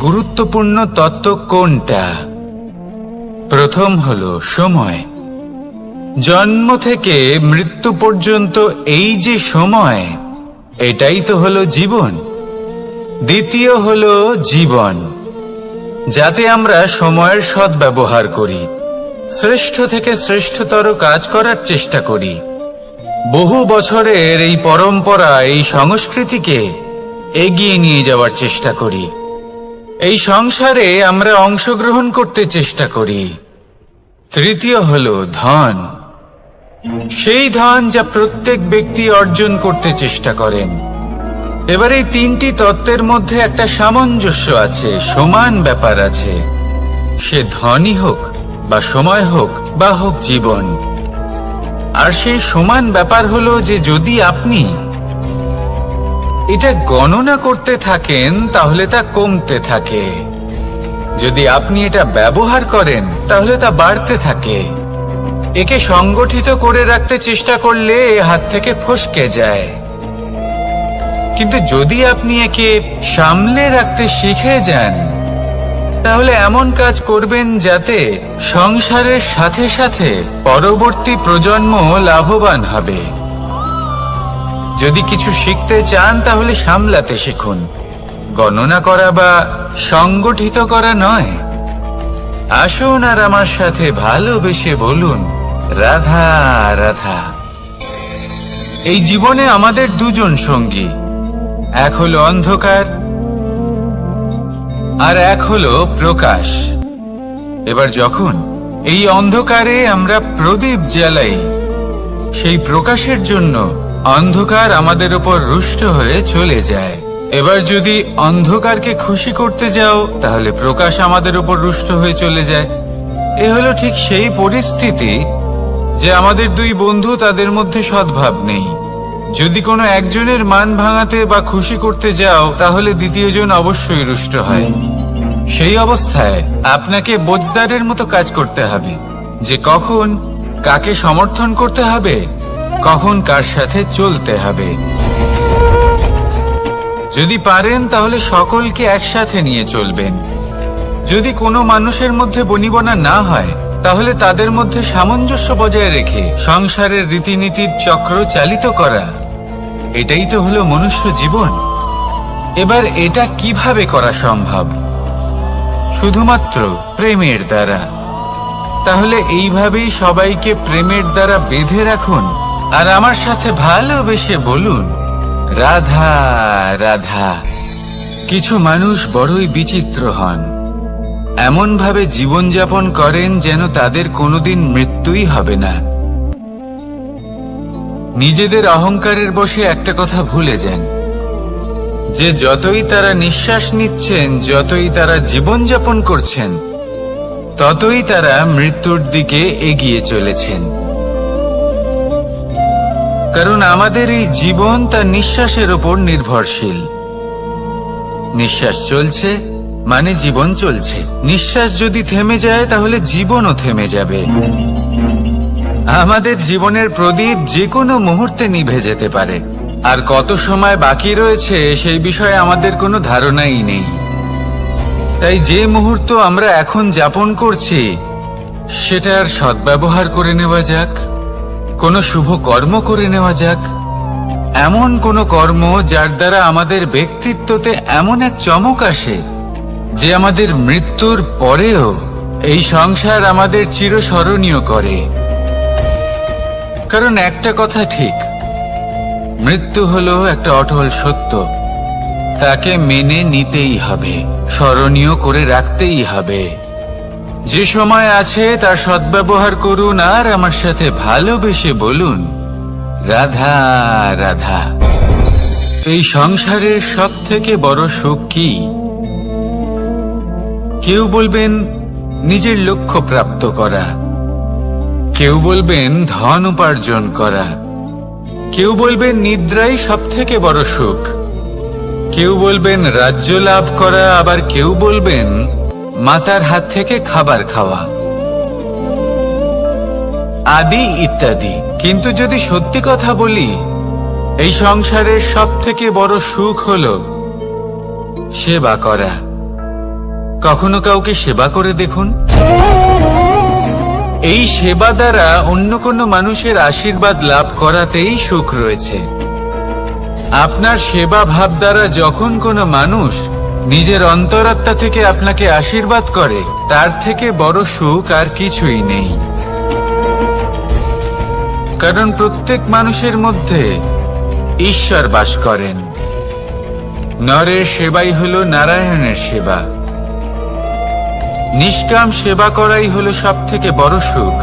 গুরুত্বপূর্ণ তত্ত্ব কোনটা? প্রথম হলো সময়। জন্ম থেকে মৃত্যু পর্যন্ত এই যে সময়, এটাই তো হলো জীবন। দ্বিতীয় হলো জীবন, যাতে আমরা সময়ের সদ্ব্যবহার করি, শ্রেষ্ঠ থেকে শ্রেষ্ঠতর কাজ করার চেষ্টা করি। বহু বছরের এই পরম্পরা, এই সংস্কৃতিকে এগিয়ে নিয়ে যাওয়ার চেষ্টা করি। এই সংসারে আমরা অংশগ্রহণ করতে চেষ্টা করি। তৃতীয় হলো ধন, সেই ধন যা প্রত্যেক ব্যক্তি অর্জন করতে চেষ্টা করেন। এবার এই তিনটি তত্ত্বের মধ্যে একটা সামঞ্জস্য আছে, সমান ব্যাপার আছে। সে ধনই হোক বা সময় হোক বা হোক জীবন। আর সেই সমান ব্যাপার হলো যে যদি আপনি এটা গণনা করতে থাকেন তাহলে তা কমতে থাকে, যদি আপনি এটা ব্যবহার করেন তাহলে তা বাড়তে থাকে। একে সংগঠিত করে রাখতে চেষ্টা করলে এ হাত থেকে ফসকে যায়, কিন্তু যদি আপনি একে সামলে রাখতে শিখে যান তাহলে এমন কাজ করবেন যাতে সংসারের সাথে সাথে পরবর্তী প্রজন্ম লাভবান হবে। যদি কিছু শিখতে চান তাহলে সামলাতে শিখুন, গণনা করা বা সংগঠিত করা নয়। আসুন আর আমার সাথে ভালোবেসে বলুন, রাধা রাধা। এই জীবনে আমাদের দুজন সঙ্গী, এক হলো অন্ধকার আর এক হলো প্রকাশ। এবার যখন এই অন্ধকারে আমরা প্রদীপ জ্বালাই, সেই প্রকাশের জন্য অন্ধকার আমাদের উপর রুষ্ট হয়ে চলে যায়। এবার যদি অন্ধকারকে খুশি করতে যাও তাহলে প্রকাশ আমাদের উপর রুষ্ট হয়ে চলে যায়। এ হলো ঠিক সেই পরিস্থিতি যে আমাদের দুই বন্ধু, তাদের মধ্যে সদ্ভাব নেই। যদি কোনো একজনের মান ভাঙাতে বা খুশি করতে যাও তাহলে দ্বিতীয়জন অবশ্যই রুষ্ট হয়। সেই অবস্থায় আপনাকে বোঝদারের মতো কাজ করতে হবে, যে কখন কাকে সমর্থন করতে হবে, কখন কার সাথে চলতে হবে। যদি পারেন তাহলে সকলকে একসাথে নিয়ে চলবেন। যদি কোনো মানুষের মধ্যে বনিবনা না হয় তাহলে তাদের মধ্যে সামঞ্জস্য বজায় রেখে সংসারের রীতিনীতির চক্র চালিত করা, এটাই তো হলো মনুষ্য জীবন। এবার এটা কিভাবে করা সম্ভব? শুধুমাত্র প্রেমের দ্বারা। তাহলে এইভাবেই সবাইকে প্রেমের দ্বারা বেঁধে রাখুন আর আমার সাথে ভালোবেসে বলুন, রাধা রাধা। কিছু মানুষ বড়ই বিচিত্র হন, এমন ভাবে জীবনযাপন করেন যেন তাদের কোনোদিন মৃত্যুই হবে না। নিজেদের অহংকারের বশে একটা কথা ভুলে যান, যে যতই তারা নিঃশ্বাস নিচ্ছেন, যতই তারা জীবনযাপন করছেন, ততই তারা মৃত্যুর দিকে এগিয়ে চলেছেন। কারণ আমাদের এই জীবন তার নিঃশ্বাসের উপর নির্ভরশীল। নিঃশ্বাস চলছে মানে জীবন চলছে। নিঃশ্বাস যদি থেমে যায় তাহলে জীবনও থেমে যাবে। আমাদের জীবনের প্রদীপ যে কোনো মুহূর্তে নিভে যেতে পারে, আর কত সময় বাকি রয়েছে সেই বিষয়ে আমাদের কোনো ধারণাই নেই। তাই যে মুহূর্ত আমরা এখন যাপন করছি সেটার সদ্ব্যবহার করে নেওয়া যাক, কোনো শুভ কর্ম করে নেওয়া যাক, এমন কোনো কর্ম যার দ্বারা আমাদের ব্যক্তিত্বতে এমন এক চমক আসে যে আমাদের মৃত্যুর পরেও এই সংসার আমাদের চিরস্মরণীয় করে। কারণ একটা কথা ঠিক, মৃত্যু হলো একটা অটল সত্য, তাকে মেনে নিতেই হবে, স্মরণীয় করে রাখতেই হবে। যে সময় আছে তার সদ্ব্যবহার করুন আর আমার সাথে ভালোবেসে বলুন, রাধা রাধা। এই সংসারের সব থেকে বড় সুখ কি? কেউ বলবেন নিজের লক্ষ্য প্রাপ্ত করা, কেউ বলবেন ধন উপার্জন করা, কেউ বলবেন নিদ্রাই সব থেকে বড় সুখ, কেউ বলবেন রাজ্য লাভ করা, আবার কেউ বলবেন মাতার হাত থেকে খাবার খাওয়া, আদি ইত্যাদি। কিন্তু যদি সত্যি কথা বলি, এই সংসারের সব থেকে বড় সুখ হলো সেবা করা, কখনো কাউকে সেবা করে দেখুন। এই সেবা দ্বারা অন্য কোনো মানুষের আশীর্বাদ লাভ করাতেই সুখ রয়েছে। আপনার সেবা ভাব দ্বারা যখন কোনো মানুষ নিজের অন্তরাত্মা থেকে আপনাকে আশীর্বাদ করে, তার থেকে বড় সুখ আর কিছুই নেই। কারণ প্রত্যেক মানুষের মধ্যে ঈশ্বর বাস করেন। নরের সেবাই হলো নারায়ণের সেবা। নিষ্কাম সেবা করাই হলো সব থেকে বড় সুখ।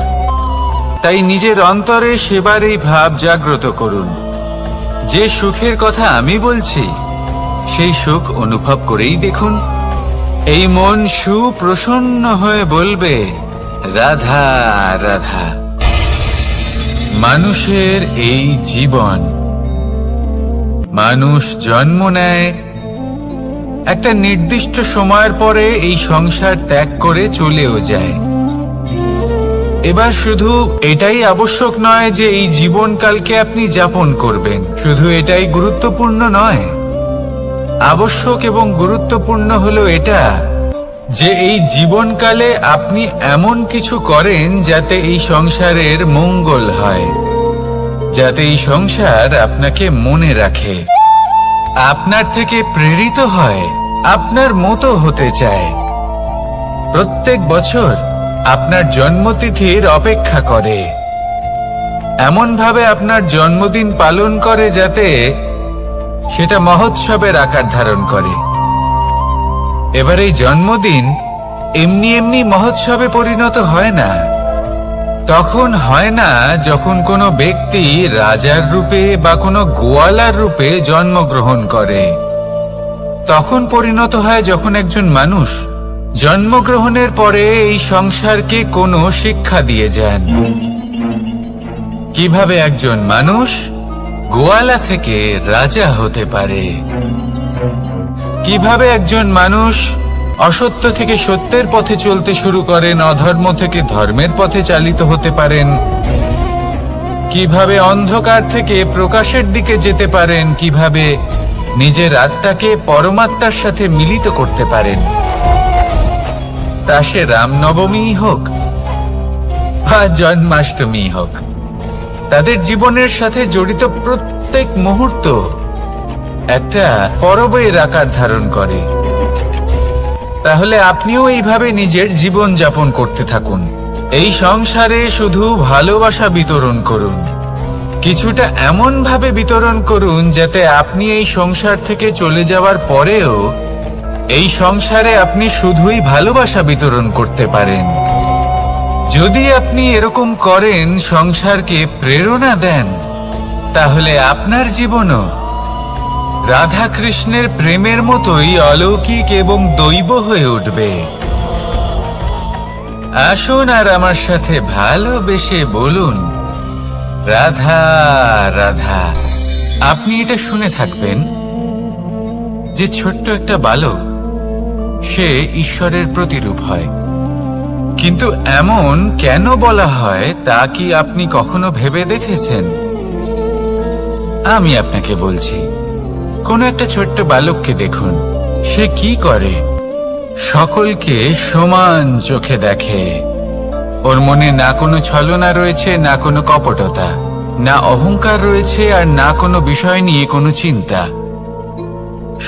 তাই নিজের অন্তরে সেবার এই ভাব জাগ্রত করুন। যে সুখের কথা আমি বলছি, সেই সুখ অনুভব করেই দেখুন। এই মন সুপ্রসন্ন হয়ে বলবে, রাধা রাধা। মানুষের এই জীবন, মানুষ জন্ম নেয়, একটা নির্দিষ্ট সময়ের পরে এই সংসার ত্যাগ করে চলেও যায়। এবার শুধু এটাই আবশ্যক নয় যে এই জীবনকালকে আপনি যাপন করবেন, শুধু এটাই গুরুত্বপূর্ণ নয়। আবশ্যক এবং গুরুত্বপূর্ণ হলো এটা যে এই জীবনকালে আপনি এমন কিছু করেন যাতে এই সংসারের মঙ্গল হয়, যাতে এই সংসার আপনাকে মনে রাখে, আপনার থেকে প্রেরিত হয়, আপনার মতো হতে চায়। প্রত্যেক বছর আপনার জন্মতিথির অপেক্ষা করে, এমন ভাবে আপনার জন্মদিন পালন করে যাতে সেটা মহোৎসবের আকার ধারণ করে। এবার এই জন্মদিন এমনি এমনি মহোৎসবে পরিণত হয় না। তখন হয় না যখন কোনো ব্যক্তি রাজার রূপে বা কোনো গোয়ালার রূপে জন্মগ্রহণ করে। তখন পরিণত হয় যখন একজন মানুষ জন্মগ্রহণের পরে এই সংসারকে কোনো শিক্ষা দিয়ে যান। কিভাবে একজন মানুষ গোয়ালা থেকে রাজা হতে পারে, কিভাবে একজন মানুষ অসত্য থেকে সত্যের পথে চলতে শুরু করেন, অধর্ম থেকে ধর্মের পথে চালিত হতে পারেন, কিভাবে অন্ধকার থেকে প্রকাশের দিকে যেতে পারেন, কিভাবে নিজের আত্মাকে পরমাত্মার সাথে মিলিত করতে পারেন। তা সে রামনবমী হোক বা জন্মাষ্টমী হোক, তাদের জীবনের সাথে জড়িত প্রত্যেক মুহূর্ত একটা পরবের আকার ধারণ করে। তাহলে আপনিও এইভাবে নিজের জীবন যাপন করতে থাকুন। এই সংসারে শুধু ভালোবাসা বিতরণ করুন, কিছুটা এমন ভাবে বিতরণ করুন যাতে আপনি এই সংসার থেকে চলে যাওয়ার পরেও এই সংসারে আপনি শুধুই ভালোবাসা বিতরণ করতে পারেন। যদি আপনি এরকম করেন, সংসারকে প্রেরণা দেন, তাহলে আপনার জীবনও রাধা কৃষ্ণের প্রেমের মতোই অলৌকিক এবং দৈব হয়ে উঠবে। আসুন আর আমার সাথে ভালোবেসে বলুন, রাধা রাধা। আপনি এটা শুনে থাকবেন যে ছোট্ট একটা বালক, সে ঈশ্বরের প্রতিরূপ হয়। কিন্তু এমন কেন বলা হয় তা কি আপনি কখনো ভেবে দেখেছেন? আমি আপনাকে বলছি, কোন একটা ছোট্ট বালককে দেখুন, সে কি করে? সকলকে সমান চোখে দেখে। ওর মনে না কোনো ছলনা রয়েছে, না কোনো কপটতা, না অহংকার রয়েছে, আর না কোনো বিষয় নিয়ে কোনো চিন্তা।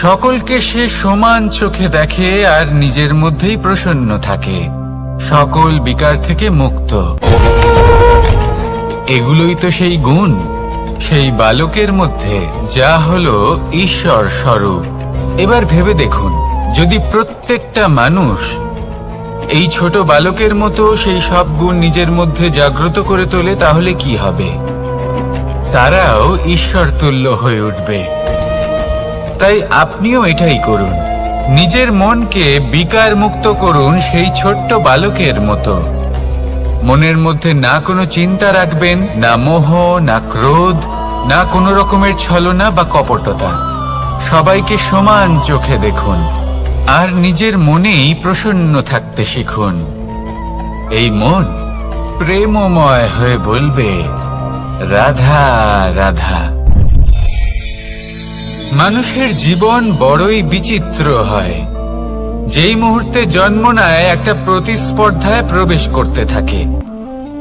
সকলকে সে সমান চোখে দেখে আর নিজের মধ্যেই প্রসন্ন থাকে, সকল বিকার থেকে মুক্ত। এগুলোই তো সেই গুণ সেই বালকের মধ্যে, যা হলো ঈশ্বর স্বরূপ। এবার ভেবে দেখুন, যদি প্রত্যেকটা মানুষ এই ছোট বালকের মতো সেই সব গুণ নিজের মধ্যে জাগ্রত করে তোলে, তাহলে কি হবে? তারাও ঈশ্বর তুল্য হয়ে উঠবে। তাই আপনিও এটাই করুন, নিজের মনকে বিকার মুক্ত করুন সেই ছোট্ট বালকের মতো। মনের মধ্যে না কোনো চিন্তা রাখবেন, না মোহ, না ক্রোধ, না কোনো রকমের ছলনা বা কপটতা। সবাইকে সমান চোখে দেখুন আর নিজের মনেই প্রসন্ন থাকতে শিখুন। এই মন প্রেমময় হয়ে বলবে, রাধা রাধা। মানুষের জীবন বড়ই বিচিত্র হয়। যেই মুহূর্তে জন্ম নেয় একটা প্রতিস্পর্ধায় প্রবেশ করতে থাকে।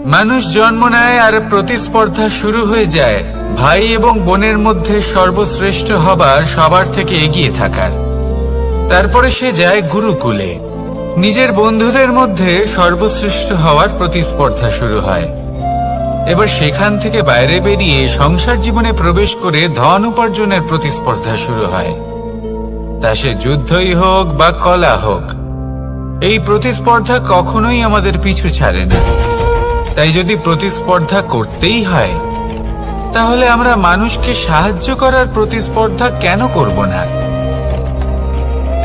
মানুষ জন্ম নেয় আর প্রতিস্পর্ধা শুরু হয়ে যায় ভাই এবং বোনের মধ্যে সর্বশ্রেষ্ঠ হবার, সবার থেকে এগিয়ে থাকার। তারপরে সে যায় গুরুকুলে, নিজের বন্ধুদের মধ্যে সর্বশ্রেষ্ঠ হওয়ার প্রতিস্পর্ধা শুরু হয়। এবার সেখান থেকে বাইরে বেরিয়ে সংসার জীবনে প্রবেশ করে ধন উপার্জনের প্রতিস্পর্ধা শুরু হয়। তা সে যুদ্ধই হোক বা কলা হোক, এই প্রতিস্পর্ধা কখনোই আমাদের পিছু ছাড়ে না। তাই যদি প্রতিস্পর্ধা করতেই হয়, তাহলে আমরা মানুষকে সাহায্য করার প্রতিস্পর্ধা কেন করব না?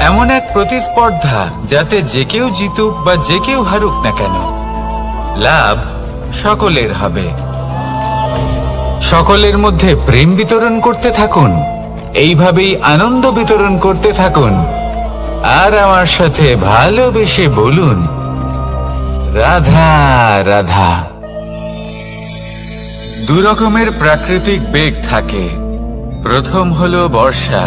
এমন এক প্রতিস্পর্ধা যাতে যে কেউ জিতুক বা যে কেউ হারুক না কেন, লাভ সকলের হবে। সকলের মধ্যে প্রেম বিতরণ করতে থাকুন, এইভাবেই আনন্দ বিতরণ করতে থাকুন, আর আমার সাথে ভালোবেসে বলুন, রাধা রাধা। দু রকমের প্রাকৃতিক বেগ থাকে। প্রথম হলো বর্ষা।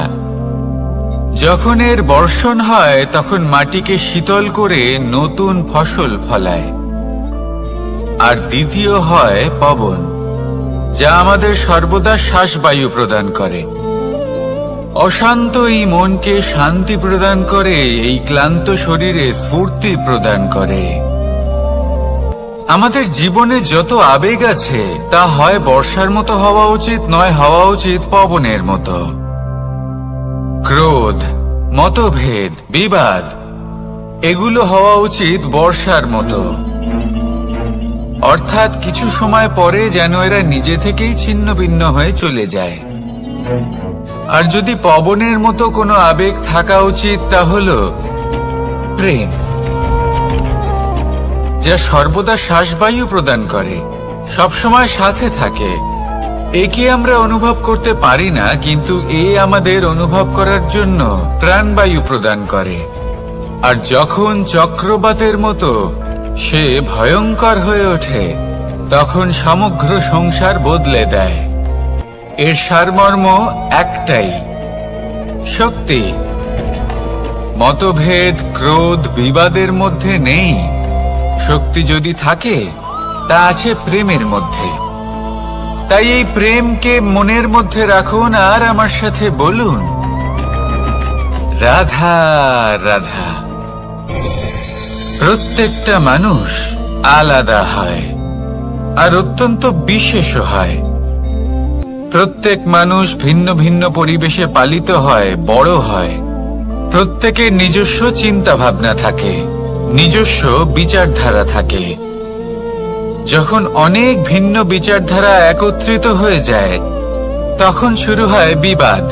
যখন এর বর্ষণ হয় তখন মাটিকে শীতল করে নতুন ফসল ফলায়। আর দ্বিতীয় হয় পবন, যা আমাদের সর্বদা শ্বাসবায়ু প্রদান করে। অশান্ত এই মনকে শান্তি প্রদান করে, এই ক্লান্ত শরীরে স্ফূর্তি প্রদান করে। আমাদের জীবনে যত আবেগ আছে তা হয় বর্ষার মতো হওয়া উচিত, নয় হওয়া উচিত পবনের মতো। ক্রোধ, মতভেদ, বিবাদ, এগুলো হওয়া উচিত বর্ষার মতো। অর্থাৎ কিছু সময় পরে যেন এরা নিজে থেকেই ছিন্ন ভিন্ন হয়ে চলে যায়। আর যদি পবনের মতো কোনো আবেগ থাকা উচিত, তা হলো প্রেম, যা সর্বদা শ্বাসবায়ু প্রদান করে, সবসময় সাথে থাকে। একে আমরা অনুভব করতে পারি না, কিন্তু এ আমাদের অনুভব করার জন্য প্রাণবায়ু প্রদান করে। আর যখন চক্রবাতের মতো সে ভয়ঙ্কর হয়ে ওঠে, তখন সমগ্র সংসার বদলে দেয়। এর সারমর্ম একটাই, শক্তি। মতভেদ, ক্রোধ, বিবাদের মধ্যে নেই। শক্তি যদি থাকে, তা আছে প্রেমের মধ্যে। তাই এই প্রেমকে মনের মধ্যে রাখুন আর আমার সাথে বলুন, রাধা রাধা। প্রত্যেকটা মানুষ আলাদা হয় আর অত্যন্ত বিশেষ হয়। প্রত্যেক মানুষ ভিন্ন ভিন্ন পরিবেশে পালিত হয়, বড় হয়। প্রত্যেকের নিজস্ব চিন্তা ভাবনা থাকে, নিজস্ব বিচারধারা থাকে। যখন অনেক ভিন্ন বিচারধারা একত্রিত হয়ে যায়, তখন শুরু হয় বিবাদ।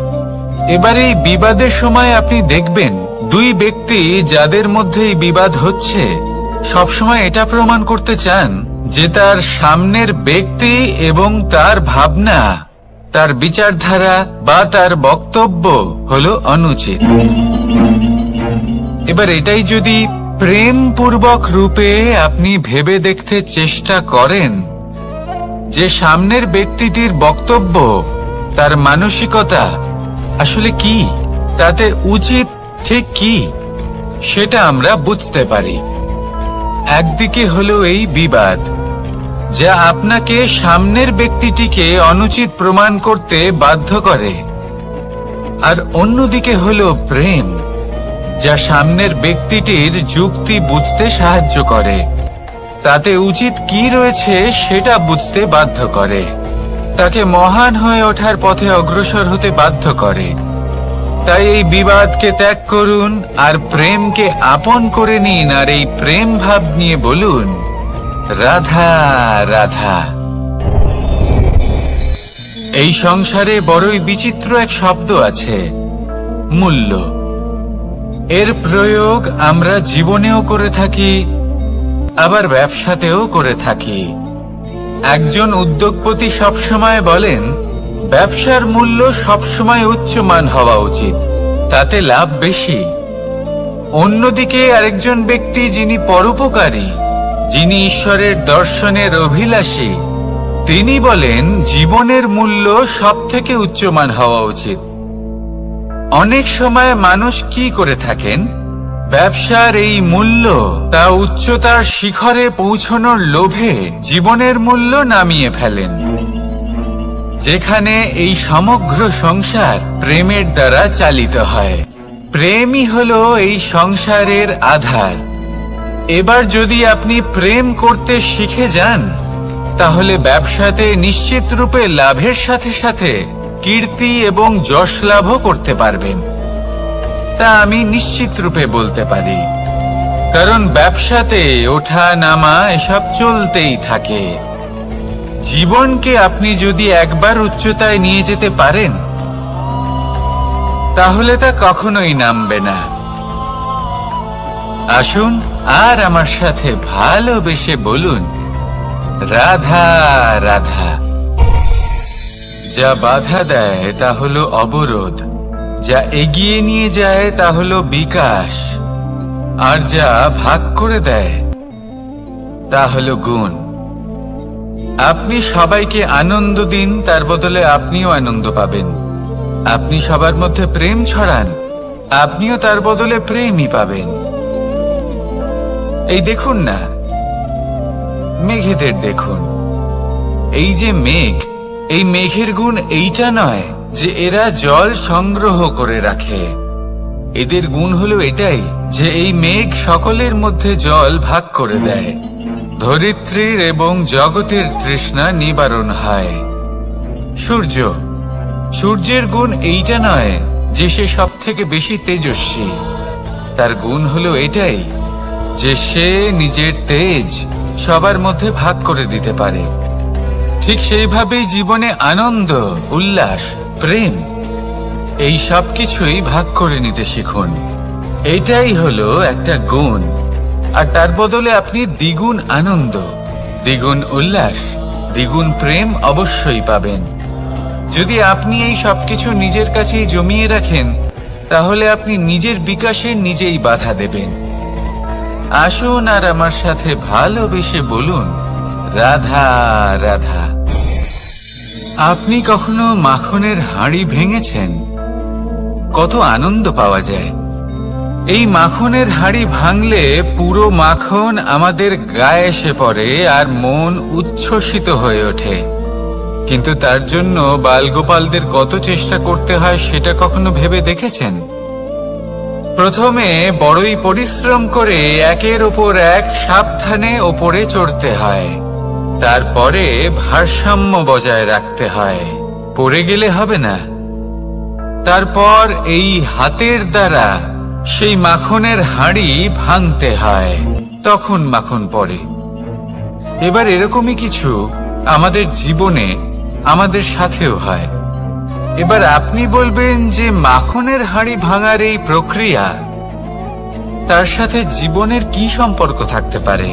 এবার এই বিবাদের সময় আপনি দেখবেন, দুই ব্যক্তি যাদের মধ্যে এই বিবাদ হচ্ছে, সবসময় এটা প্রমাণ করতে চান যে তার সামনের ব্যক্তি এবং তার ভাবনা, তার বিচারধারা বা তার বক্তব্য হলো অনুচিত। এবার এটাই যদি প্রেমপূর্বক রূপে আপনি ভেবে দেখতে চেষ্টা করেন যে সামনের ব্যক্তিটির বক্তব্য, তার মানসিকতা আসলে কি, তাতে উচিত ঠিক কি, সেটা আমরা বুঝতে পারি। একদিকে হলো এই বিবাদ, যা আপনাকে সামনের ব্যক্তিটিকে অনুচিত প্রমাণ করতে বাধ্য করে। আর অন্যদিকে হলো প্রেম, যা সামনের ব্যক্তিটির যুক্তি বুঝতে সাহায্য করে, তাতে উচিত কি রয়েছে সেটা বুঝতে বাধ্য করে, তাকে মহান হয়ে ওঠার পথে অগ্রসর হতে বাধ্য করে। তাই এই বিবাদকে ত্যাগ করুন আর প্রেমকে আপন করে নিন, আর এই প্রেম ভাব নিয়ে বলুন, রাধা রাধা। এই সংসারে বড়ই বিচিত্র এক শব্দ আছে, মূল্য। এর প্রয়োগ আমরা জীবনেও করে থাকি, আবার ব্যবসাতেও করে থাকি। একজন উদ্যোগপতি সবসময় বলেন, ব্যবসার মূল্য সবসময় উচ্চমান হওয়া উচিত, তাতে লাভ বেশি। অন্যদিকে আরেকজন ব্যক্তি যিনি পরোপকারী, যিনি ঈশ্বরের দর্শনের অভিলাষী, তিনি বলেন জীবনের মূল্য সব থেকে উচ্চমান হওয়া উচিত। অনেক সময় মানুষ কি করে থাকেন, ব্যবসার এই মূল্য তা উচ্চতার শিখরে পৌঁছানোর লোভে জীবনের মূল্য নামিয়ে ফেলেন, যেখানে এই সমগ্র সংসার প্রেমের দ্বারা চালিত হয়। প্রেমই হলো এই সংসারের আধার। এবার যদি আপনি প্রেম করতে শিখে যান, তাহলে ব্যবসাতে নিশ্চিত রূপে লাভের সাথে সাথে কীর্তি এবং যশ লাভও করতে পারবেন। তা আমি নিশ্চিত রূপে বলতে পারি, কারণ ব্যবসাতে ওঠা নামা এসব চলতেই থাকে। জীবনকে আপনি যদি একবার উচ্চতায় নিয়ে যেতে পারেন, তাহলে তা কখনোই নামবে না। আসুন আর আমার সাথে ভালোবেসে বলুন, রাধা রাধা। যা বাধা দেয় তা হলো অবরোধ, যা এগিয়ে নিয়ে যায় তা হলো বিকাশ, আর যা ভাগ করে দেয় তা হলো গুণ। আপনি সবাইকে আনন্দ দিন, তার বদলে আপনিও আনন্দ পাবেন। আপনি সবার মধ্যে প্রেম ছড়ান, আপনিও তার বদলে প্রেমই পাবেন। এই দেখুন না, মেঘেদের দেখুন। এই যে মেঘ, এই মেঘের গুণ এইটা নয় যে এরা জল সংগ্রহ করে রাখে। এদের গুণ হলো এটাই যে এই মেঘ সকলের মধ্যে জল ভাগ করে দেয়। ধরিত্রীর এবং জগতের তৃষ্ণা নিবারণ হয়। সূর্য, সূর্যের গুণ এইটা নয় যে সে সব থেকে বেশি তেজস্বী। তার গুণ হলো এটাই যে সে নিজের তেজ সবার মধ্যে ভাগ করে দিতে পারে। ঠিক সেইভাবেই জীবনে আনন্দ, উল্লাস, প্রেম এই সব কিছুই ভাগ করে নিতে শিখুন। এটাই হলো একটা গুণ, আর তার বদলে আপনি দ্বিগুণ আনন্দ, দ্বিগুণ উল্লাস, দ্বিগুণ প্রেম অবশ্যই পাবেন। যদি আপনি এই সবকিছু নিজের কাছেই জমিয়ে রাখেন, তাহলে আপনি নিজের বিকাশে নিজেই বাধা দেবেন। আসুন আর আমার সাথে ভালোবেসে বলুন, রাধা রাধা। আপনি কখনো মাখনের হাঁড়ি ভেঙেছেন? কত আনন্দ পাওয়া যায়। এই মাখনের হাঁড়ি ভাঙলে পুরো মাখন আমাদের গায়ে এসে পড়ে আর মন উচ্ছ্বসিত হয়ে ওঠে। কিন্তু তার জন্য বালগোপালদের কত চেষ্টা করতে হয় সেটা কখনো ভেবে দেখেছেন? প্রথমে বড়ই পরিশ্রম করে একের ওপর এক সাবধানে ওপরে চড়তে হয়, তারপরে ভারসাম্য বজায় রাখতে হয়, পড়ে গেলে হবে না। তারপর এই হাতের দ্বারা সেই মাখনের হাঁড়ি ভাঙতে হয়, তখন মাখন পড়ে। এবার এরকমই কিছু আমাদের জীবনে আমাদের সাথেও হয়। এবার আপনি বলবেন যে মাখনের হাঁড়ি ভাঙার এই প্রক্রিয়া, তার সাথে জীবনের কি সম্পর্ক থাকতে পারে?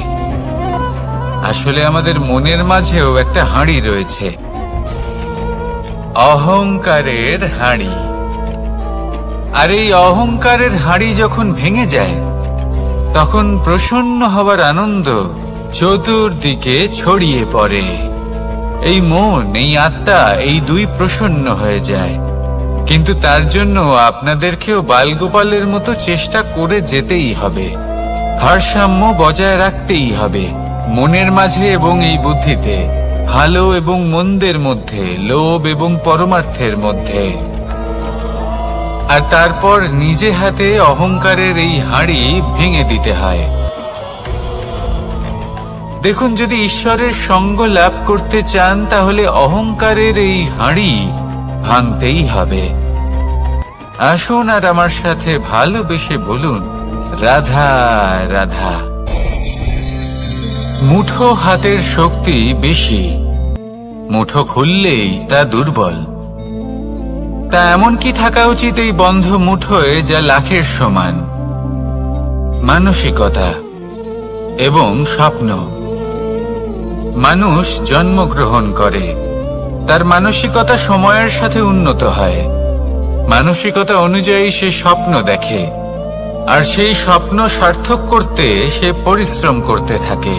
আসলে আমাদের মনের মাঝেও একটা হাঁড়ি রয়েছে, অহংকারের হাঁড়ি। আর এই অহংকারের হাঁড়ি যখন ভেঙে যায়, তখন প্রসন্ন হবার আনন্দ চতুর্দিকে ছড়িয়ে পড়ে। এই মন, এই আত্মা, এই দুই প্রসন্ন হয়ে যায়। কিন্তু তার জন্য আপনাদেরকেও বালগোপালের মতো চেষ্টা করে যেতেই হবে, ভারসাম্য বজায় রাখতেই হবে মনের মাঝে এবং এই বুদ্ধিতে, ভালো এবং মন্দের মধ্যে, লোভ এবং পরমার্থের মধ্যে। আর তারপর নিজে হাতে অহংকারের এই হাঁড়ি ভেঙে দিতে হয়। দেখুন, যদি ঈশ্বরের সঙ্গ লাভ করতে চান, তাহলে অহংকারের এই হাঁড়ি ভাঙতেই হবে। আসুন আর আমার সাথে ভালোবেসে বলুন, রাধা রাধা। মুঠো হাতের শক্তি বেশি, মুঠো খুললেই তা দুর্বল। তা এমন কি থাকা উচিত এই বন্ধ মুঠোয় যা লাখের সমান? মানসিকতা এবং স্বপ্ন। মানুষ জন্মগ্রহণ করে, তার মানসিকতা সময়ের সাথে উন্নত হয়। মানসিকতা অনুযায়ী সে স্বপ্ন দেখে, আর সেই স্বপ্ন সার্থক করতে সে পরিশ্রম করতে থাকে।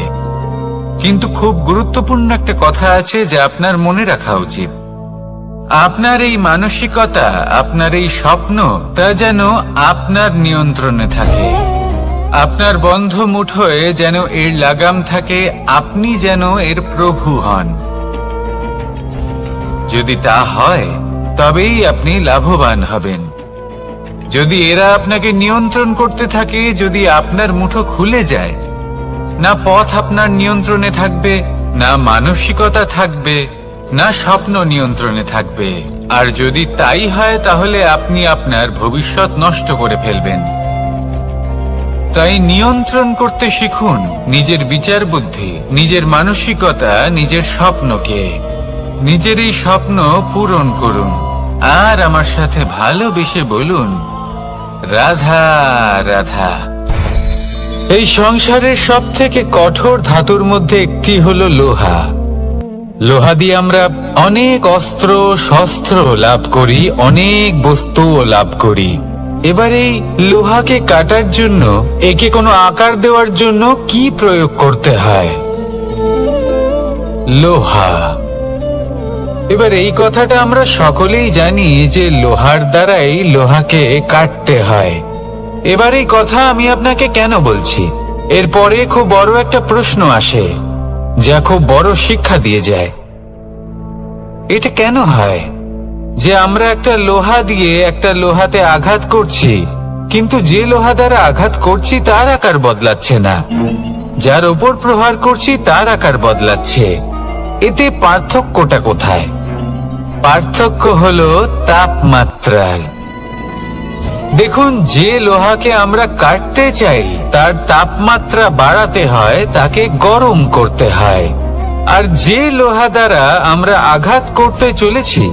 কিন্তু খুব গুরুত্বপূর্ণ একটা কথা আছে যা আপনার মনে রাখা উচিত। আপনার এই মানসিকতা, আপনার এই স্বপ্ন, তা যেন আপনার নিয়ন্ত্রণে থাকে। আপনার বন্ধ মুঠোয় যেন এর লাগাম থাকে, আপনি যেন এর প্রভু হন। যদি তা হয় তবেই আপনি লাভবান হবেন। যদি এরা আপনাকে নিয়ন্ত্রণ করতে থাকে, যদি আপনার মুঠো খুলে যায়, না পথ আপনার নিয়ন্ত্রণে থাকবে, না মানসিকতা থাকবে, না স্বপ্ন নিয়ন্ত্রণে থাকবে, আর যদি তাই হয় তাহলে আপনি আপনার ভবিষ্যৎ নষ্ট করে ফেলবেন। তাই নিয়ন্ত্রণ করতে শিখুন নিজের বিচার বুদ্ধি, নিজের মানসিকতা, নিজের স্বপ্নকে। নিজের এই স্বপ্ন পূরণ করুন আর আমার সাথে ভালোবেসে বলুন, রাধা রাধা। এই সংসারের সব থেকে কঠোর ধাতুর মধ্যে একটি হলো লোহা। লোহা দিয়ে আমরা অনেক অস্ত্র শস্ত্র লাভ করি, অনেক বস্তুও লাভ করি। এবার এই লোহাকে কাটার জন্য, একে কোনো আকার দেওয়ার জন্য কি প্রয়োগ করতে হয়? লোহা। এবার এই কথাটা আমরা সকলেই জানি যে লোহার দ্বারাই লোহাকে কাটতে হয়। এবার এই কথা আমি আপনাকে কেন বলছি? এরপরে খুব বড় একটা প্রশ্ন আসে যা খুব বড় শিক্ষা দিয়ে যায়। এটা কেন হয় যে আমরা একটা লোহা দিয়ে একটা লোহাতে আঘাত করছি, কিন্তু যে লোহা দ্বারা আঘাত করছি তার আকার বদলাচ্ছে না, যার ওপর প্রহার করছি তার আকার বদলাচ্ছে? এতে পার্থক্যটা কোথায়? পার্থক্য হলো তাপমাত্রার। দেখুন, যে লোহাকে আমরা কাটতে চাই তার তাপমাত্রা বাড়াতে হয়, তাকে গরম করতে হয়। আর যে লোহা দ্বারা আমরা আঘাত করতে চলেছি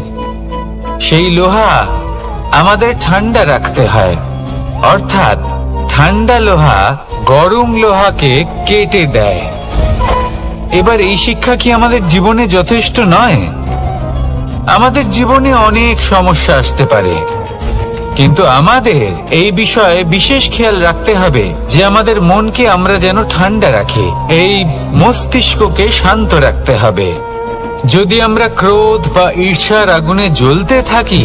সেই লোহা আমাদের ঠান্ডা রাখতে হয়। অর্থাৎ ঠান্ডা লোহা গরম লোহাকে কেটে দেয়। এবার এই শিক্ষা কি আমাদের জীবনে যথেষ্ট নয়? আমাদের জীবনে অনেক সমস্যা আসতে পারে, কিন্তু আমাদের এই বিষয়ে বিশেষ খেয়াল রাখতে হবে যে আমাদের মনকে আমরা যেন ঠান্ডা রাখি, এই মস্তিষ্ককে শান্ত রাখতে হবে। যদি আমরা ক্রোধ বা ঈর্ষার আগুনে জ্বলতে থাকি,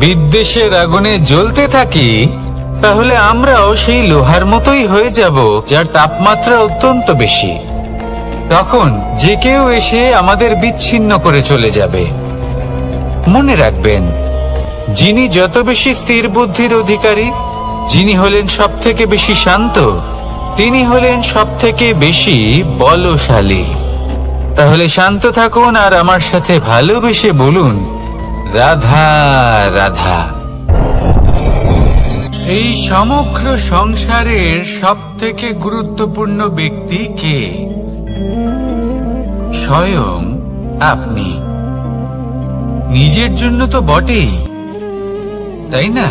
বিদ্বেষের আগুনে জ্বলতে থাকি, তাহলে আমরাও সেই লোহার মতোই হয়ে যাব যার তাপমাত্রা অত্যন্ত বেশি। তখন যে কেউ এসে আমাদের বিচ্ছিন্ন করে চলে যাবে। মনে রাখবেন, যিনি যত বেশি স্থির বুদ্ধির অধিকারী, যিনি হলেন সব থেকে বেশি শান্ত, তিনি হলেন সব থেকে বেশি বলশালী। তাহলে শান্ত থাকুন আর আমার সাথে ভালোবেসে বলুন, রাধা রাধা। এই সমগ্র সংসারের সব থেকে গুরুত্বপূর্ণ ব্যক্তি কে? স্বয়ং আপনি। নিজের জন্য তো বটেই, তাই না?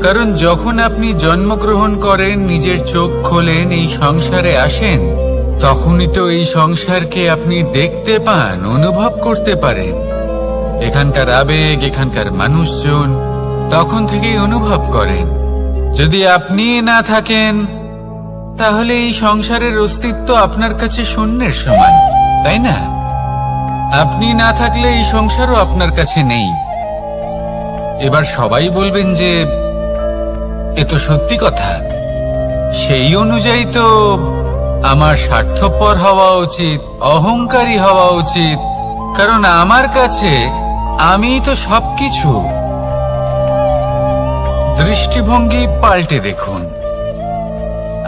কারণ যখন আপনি জন্মগ্রহণ করেন, নিজের চোখ খোলেন, এই সংসারে আসেন, তখনই তো এই সংসারকে আপনি দেখতে পান, অনুভব করতে পারেন। এখানকার আবেগ, এখানকার মানুষজন তখন থেকেই অনুভব করেন। যদি আপনি না থাকেন তাহলে এই সংসারের অস্তিত্ব আপনার কাছে শূন্যের সমান, তাই না? আপনি না থাকলে এই সংসারও আপনার কাছে নেই। এবার সবাই বলবেন যে এ তো সত্যি কথা, সেই অনুযায়ী তো আমার স্বার্থপর হওয়া উচিত, অহংকারী হওয়া উচিত, কারণ আমার কাছে আমি তো সবকিছু। দৃষ্টিভঙ্গি পাল্টে দেখুন,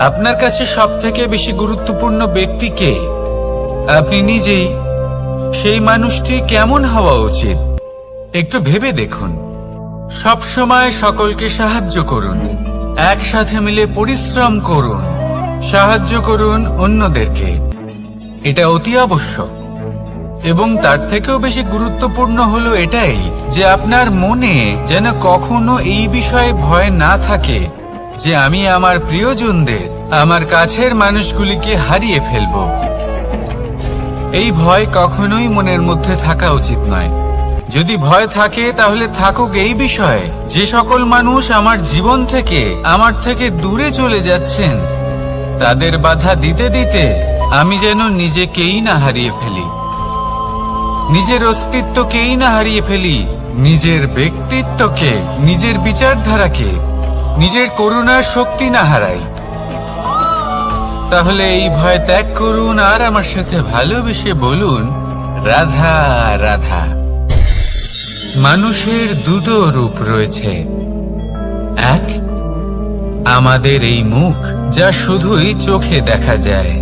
আপনার কাছে সব থেকে বেশি গুরুত্বপূর্ণ ব্যক্তি কে? আপনি নিজেই। সেই মানুষটি কেমন হওয়া উচিত একটু ভেবে দেখুন। সব সময় সকলকে সাহায্য করুন, একসাথে মিলে পরিশ্রম করুন, সাহায্য করুন অন্যদেরকে। এটা অতি আবশ্যক। এবং তার থেকেও বেশি গুরুত্বপূর্ণ হলো এটাই যে আপনার মনে যেন কখনো এই বিষয়ে ভয় না থাকে যে আমি আমার প্রিয়জনদের, আমার কাছের মানুষগুলিকে হারিয়ে ফেলব। এই ভয় কখনোই মনের মধ্যে থাকা উচিত নয়। যদি ভয় থাকে তাহলে থাকুক এই বিষয়ে যে সকল মানুষ আমার জীবন থেকে, আমার থেকে দূরে চলে যাচ্ছেন, তাদের বাধা দিতে দিতে আমি যেন নিজেকেই না হারিয়ে ফেলি, নিজের অস্তিত্বকেই না হারিয়ে ফেলি, নিজের ব্যক্তিত্বকে, নিজের বিচারধারাকে। নিজের করুণার শক্তি না হারাই। তাহলে এই ভয় ত্যাগ করুন আর আমার সাথে ভালোবেসে বলুন, রাধা রাধা। মানুষের দুটো রূপ রয়েছে, এক আমাদের এই মুখ যা শুধুই চোখে দেখা যায়,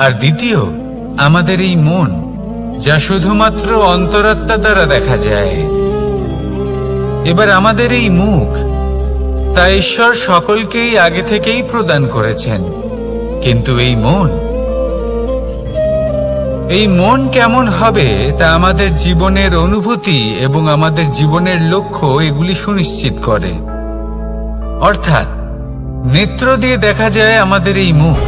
আর দ্বিতীয় আমাদের এই মন যা শুধুমাত্র অন্তরাত্মা দ্বারা দেখা যায়। এবার আমাদের এই মুখ তা ঈশ্বর সকলকেই আগে থেকেই প্রদান করেছেন, কিন্তু এই মন কেমন হবে তা আমাদের জীবনের অনুভূতি এবং আমাদের জীবনের লক্ষ্য এগুলি সুনিশ্চিত করে। অর্থাৎ নেত্র দিয়ে দেখা যায় আমাদের এই মুখ,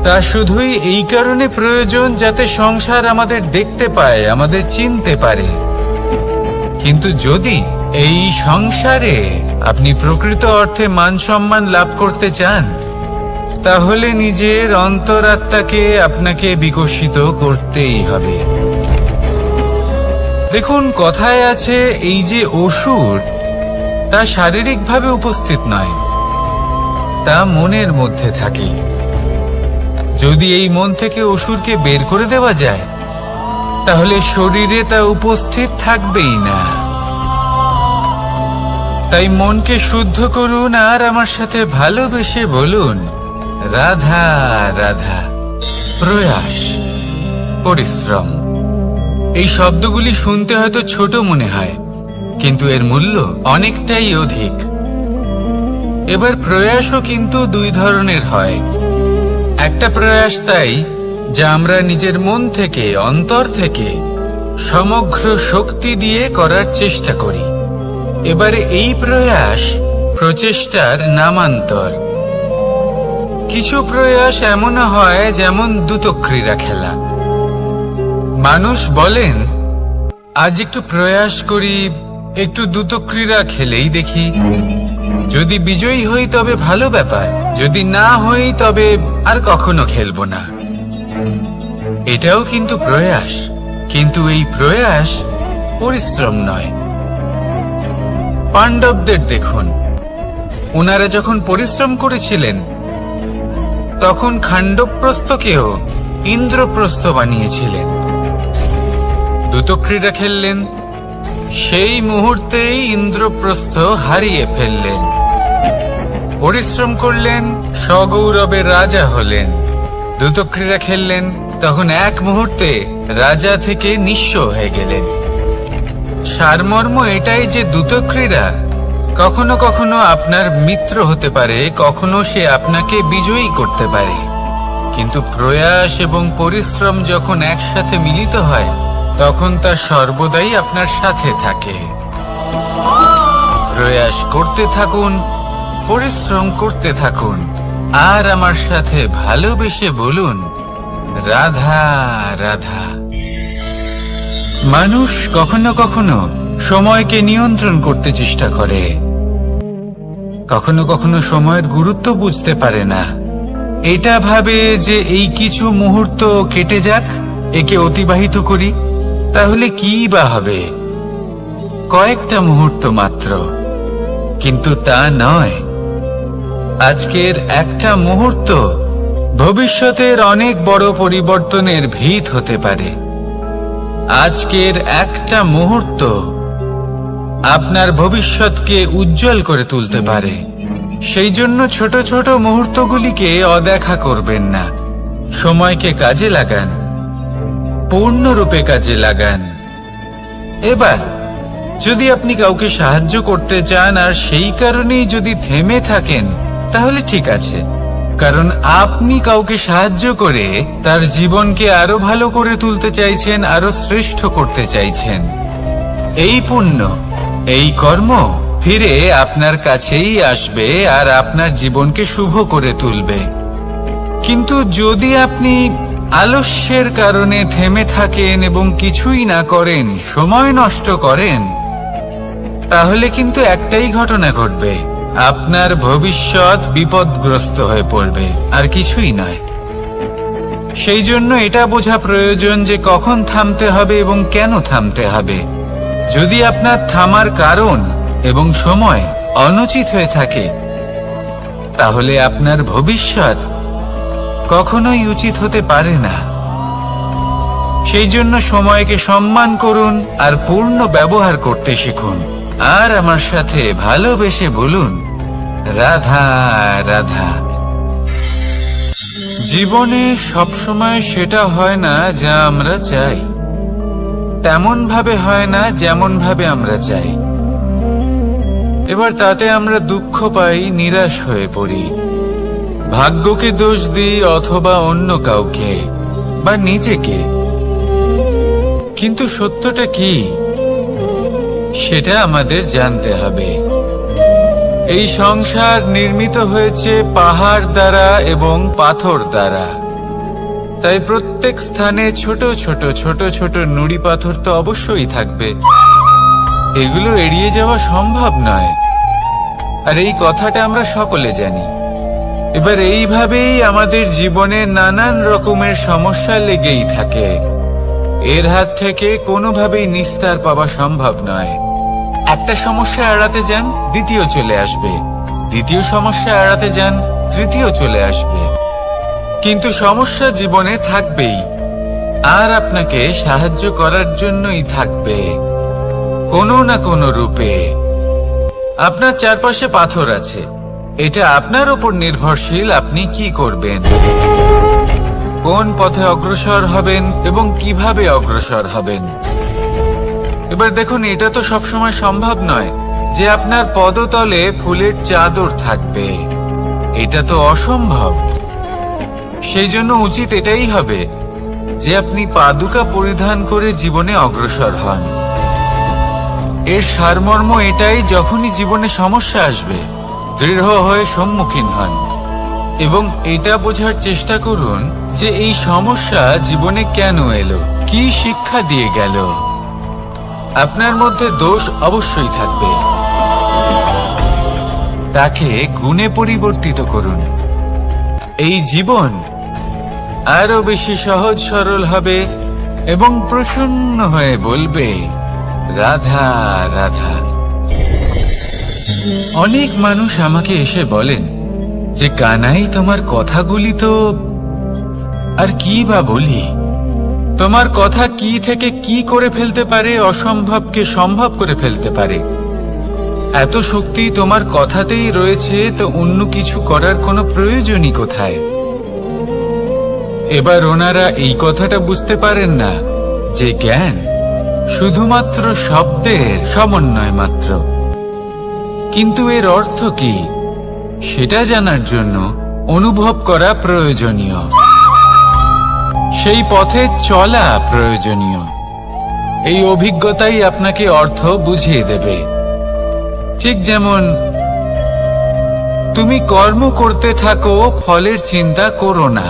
তা শুধুই এই কারণে প্রয়োজন যাতে সংসার আমাদের দেখতে পায়, আমাদের চিনতে পারে। কিন্তু যদি এই সংসারে আপনি প্রকৃত অর্থে মান সম্মান লাভ করতে চান, তাহলে নিজের অন্তরাত্মাকে আপনাকে বিকশিত করতেই হবে। দেখুন, কথায় আছে এই যে অসুর, তা শারীরিকভাবে উপস্থিত নয়, তা মনের মধ্যে থাকে। যদি এই মন থেকে অসুরকে বের করে দেওয়া যায়, তাহলে শরীরে তা উপস্থিত থাকবেই না। তাই মনকে শুদ্ধ করুন আর আমার সাথে ভালোবেসে বলুন, রাধা রাধা। প্রয়াস, পরিশ্রম, এই শব্দগুলি শুনতে হয়তো ছোট মনে হয়, কিন্তু এর মূল্য অনেকটাই অধিক। এবার প্রয়াসও কিন্তু দুই ধরনের হয়। একটা প্রয়াস তাই যা আমরা নিজের মন থেকে, অন্তর থেকে সমগ্র শক্তি দিয়ে করার চেষ্টা করি। এবারে এই প্রয়াস প্রচেষ্টার নামান্তর। কিছু প্রয়াস এমন হয় যেমন দ্রুতক্রীড়া খেলা। মানুষ বলেন, আজ একটু প্রয়াস করি, একটু দ্রুতক্রীড়া খেলেই দেখি, যদি বিজয়ী হই তবে ভালো ব্যাপার, যদি না হই তবে আর কখনো খেলবো না। এটাও কিন্তু প্রয়াস, কিন্তু এই প্রয়াস পরিশ্রম নয়। পাণ্ডবদের দেখুন, ওনারা যখন পরিশ্রম করেছিলেন তখন খাণ্ডবপ্রস্থকেও ইন্দ্রপ্রস্থ বানিয়েছিলেন। দ্রুতক্রীড়া খেললেন, সেই মুহূর্তেই ইন্দ্রপ্রস্থ হারিয়ে ফেললেন। পরিশ্রম করলেন, সগৌরবের রাজা হলেন। দ্রুতক্রীড়া খেললেন, তখন এক মুহূর্তে রাজা থেকে নিঃস্ব হয়ে গেলেন। সারমর্ম এটাই যে দ্রুতক্রীড়া কখনো কখনো আপনার মিত্র হতে পারে, কখনো সে আপনাকে বিজয়ী করতে পারে, কিন্তু প্রয়াস এবং পরিশ্রম যখন একসাথে মিলিত হয় তখন তা সর্বদাই আপনার সাথে থাকে। প্রয়াস করতে থাকুন, পরিশ্রম করতে থাকুন, আর আমার সাথে ভালোবেসে বলুন, রাধা রাধা। মানুষ কখনো কখনো সময়কে নিয়ন্ত্রণ করতে চেষ্টা করে, কখনো কখনো সময়ের গুরুত্ব বুঝতে পারে না। এটা ভাবে যে এই কিছু মুহূর্ত কেটে যাক, একে অতিবাহিত করি, তাহলে কি বা হবে, কয়েকটা মুহূর্ত মাত্র। কিন্তু তা নয়। আজকের একটা মুহূর্ত ভবিষ্যতের অনেক বড় পরিবর্তনের ভিত হতে পারে। আজকের একটা মুহূর্ত আপনার ভবিষ্যৎকে উজ্জ্বল করে তুলতে পারে। সেই জন্য ছোট ছোট মুহূর্তগুলিকে অদেখা করবেন না। সময়কে কাজে লাগান, পূর্ণরূপে কাজে লাগান। এবার যদি আপনি কাউকে সাহায্য করতে চান আর সেই কারণেই যদি থেমে থাকেন, তাহলে ঠিক আছে, কারণ আপনি কাউকে সাহায্য করে তার জীবনকে আরো ভালো করে তুলতে চাইছেন, আরো শ্রেষ্ঠ করতে চাইছেন। এই পুণ্য, এই কর্ম ফিরে আপনার কাছেই আসবে আর আপনার জীবনকে শুভ করে তুলবে। কিন্তু যদি আপনি আলস্যের কারণে থেমে থাকেন এবং কিছুই না করেন, সময় নষ্ট করেন, তাহলে কিন্তু একটাই ঘটনা ঘটবে, আপনার ভবিষ্যৎ বিপদগ্রস্ত হয়ে পড়বে, আর কিছুই নয়। সেই জন্য এটা বোঝা প্রয়োজন যে কখন থামতে হবে এবং কেন থামতে হবে। যদি আপনার থামার কারণ এবং সময় অনুচিত হয়ে থাকে, তাহলে আপনার ভবিষ্যৎ কখনোই উচিত হতে পারে না। সেই জন্য সময়কে সম্মান করুন আর পূর্ণ ব্যবহার করতে শিখুন। আর আমার সাথে ভালোবেসে বলুন, রাধা রাধা। জীবনে সবসময় সেটা হয় না যা আমরা চাই, তেমন ভাবে হয় না যেমন ভাবে আমরা চাই। এবার তাতে আমরা দুঃখ পাই, নিরাশ হয়ে পড়ি, ভাগ্যকে দোষ দিই অথবা অন্য কাউকে বা নিজেকে। কিন্তু সত্যটা কি সেটা আমাদের জানতে হবে। এই সংসার নির্মিত হয়েছে পাহাড় দ্বারা এবং পাথর দ্বারা, তাই প্রত্যেক স্থানে ছোট ছোট ছোট ছোট নুড়ি পাথর তো অবশ্যই থাকবে। এগুলো এড়িয়ে যাওয়া সম্ভব নয়, আর এই কথাটা আমরা সকলে জানি। এবার এইভাবেই আমাদের জীবনে নানান রকমের সমস্যা লেগেই থাকে। এর হাত থেকে কোনোভাবেই নিস্তার পাওয়া সম্ভব নয়। একটা সমস্যা এড়াতে যান, দ্বিতীয় চলে আসবে, দ্বিতীয় সমস্যা এড়াতে যান, তৃতীয় চলে আসবে। কিন্তু সমস্যা জীবনে থাকবেই, আর আপনাকে সাহায্য করার জন্যই থাকবে কোনো না কোনো রূপে। আপনার চারপাশে পাথর আছে, এটা আপনার উপর নির্ভরশীল আপনি কি করবেন, কোন পথে অগ্রসর হবেন এবং কিভাবে অগ্রসর হবেন। এবার দেখুন, এটা তো সবসময় সম্ভব নয় যে আপনার পদতলে ফুলের চাদর থাকবে, এটা তো অসম্ভব। সেই জন্য উচিত এটাই হবে যে আপনি পাদুকা পরিধান করে জীবনে অগ্রসর হন। এর সারমর্ম এটাই, যখনই জীবনে সমস্যা আসবে দৃঢ় হয়ে সম্মুখীন হন এবং এটা বোঝার চেষ্টা করুন যে এই সমস্যা জীবনে কেন এলো, কি শিক্ষা দিয়ে গেল। আপনার মধ্যে দোষ অবশ্যই থাকবে, তাকে গুণে পরিবর্তিত করুন। এই জীবন আরো বেশি সহজ সরল হবে এবং প্রসন্ন হয়ে বলবে, রাধা রাধা। অনেক মানুষ আমাকে এসে বলেন যে, কানাই তোমার কথাগুলি তো আর কি বা বলি, তোমার কথা কি থেকে কি করে ফেলতে পারে, অসম্ভবকে সম্ভব করে ফেলতে পারে। এত শক্তি তোমার কথাতেই রয়েছে, তো অন্য কিছু করার কোনো প্রয়োজনই কোথায়? এবার ওনারা এই কথাটা বুঝতে পারেন না যে জ্ঞান শুধুমাত্র শব্দের সমন্বয় মাত্র, কিন্তু এর অর্থ কি সেটা জানার জন্য অনুভব করা প্রয়োজনীয়, সেই পথে চলা প্রয়োজনীয়। এই অভিজ্ঞতাই আপনাকে অর্থ বুঝিয়ে দেবে। ঠিক যেমন তুমি কর্ম করতে থাকো, ফলের চিন্তা করো না,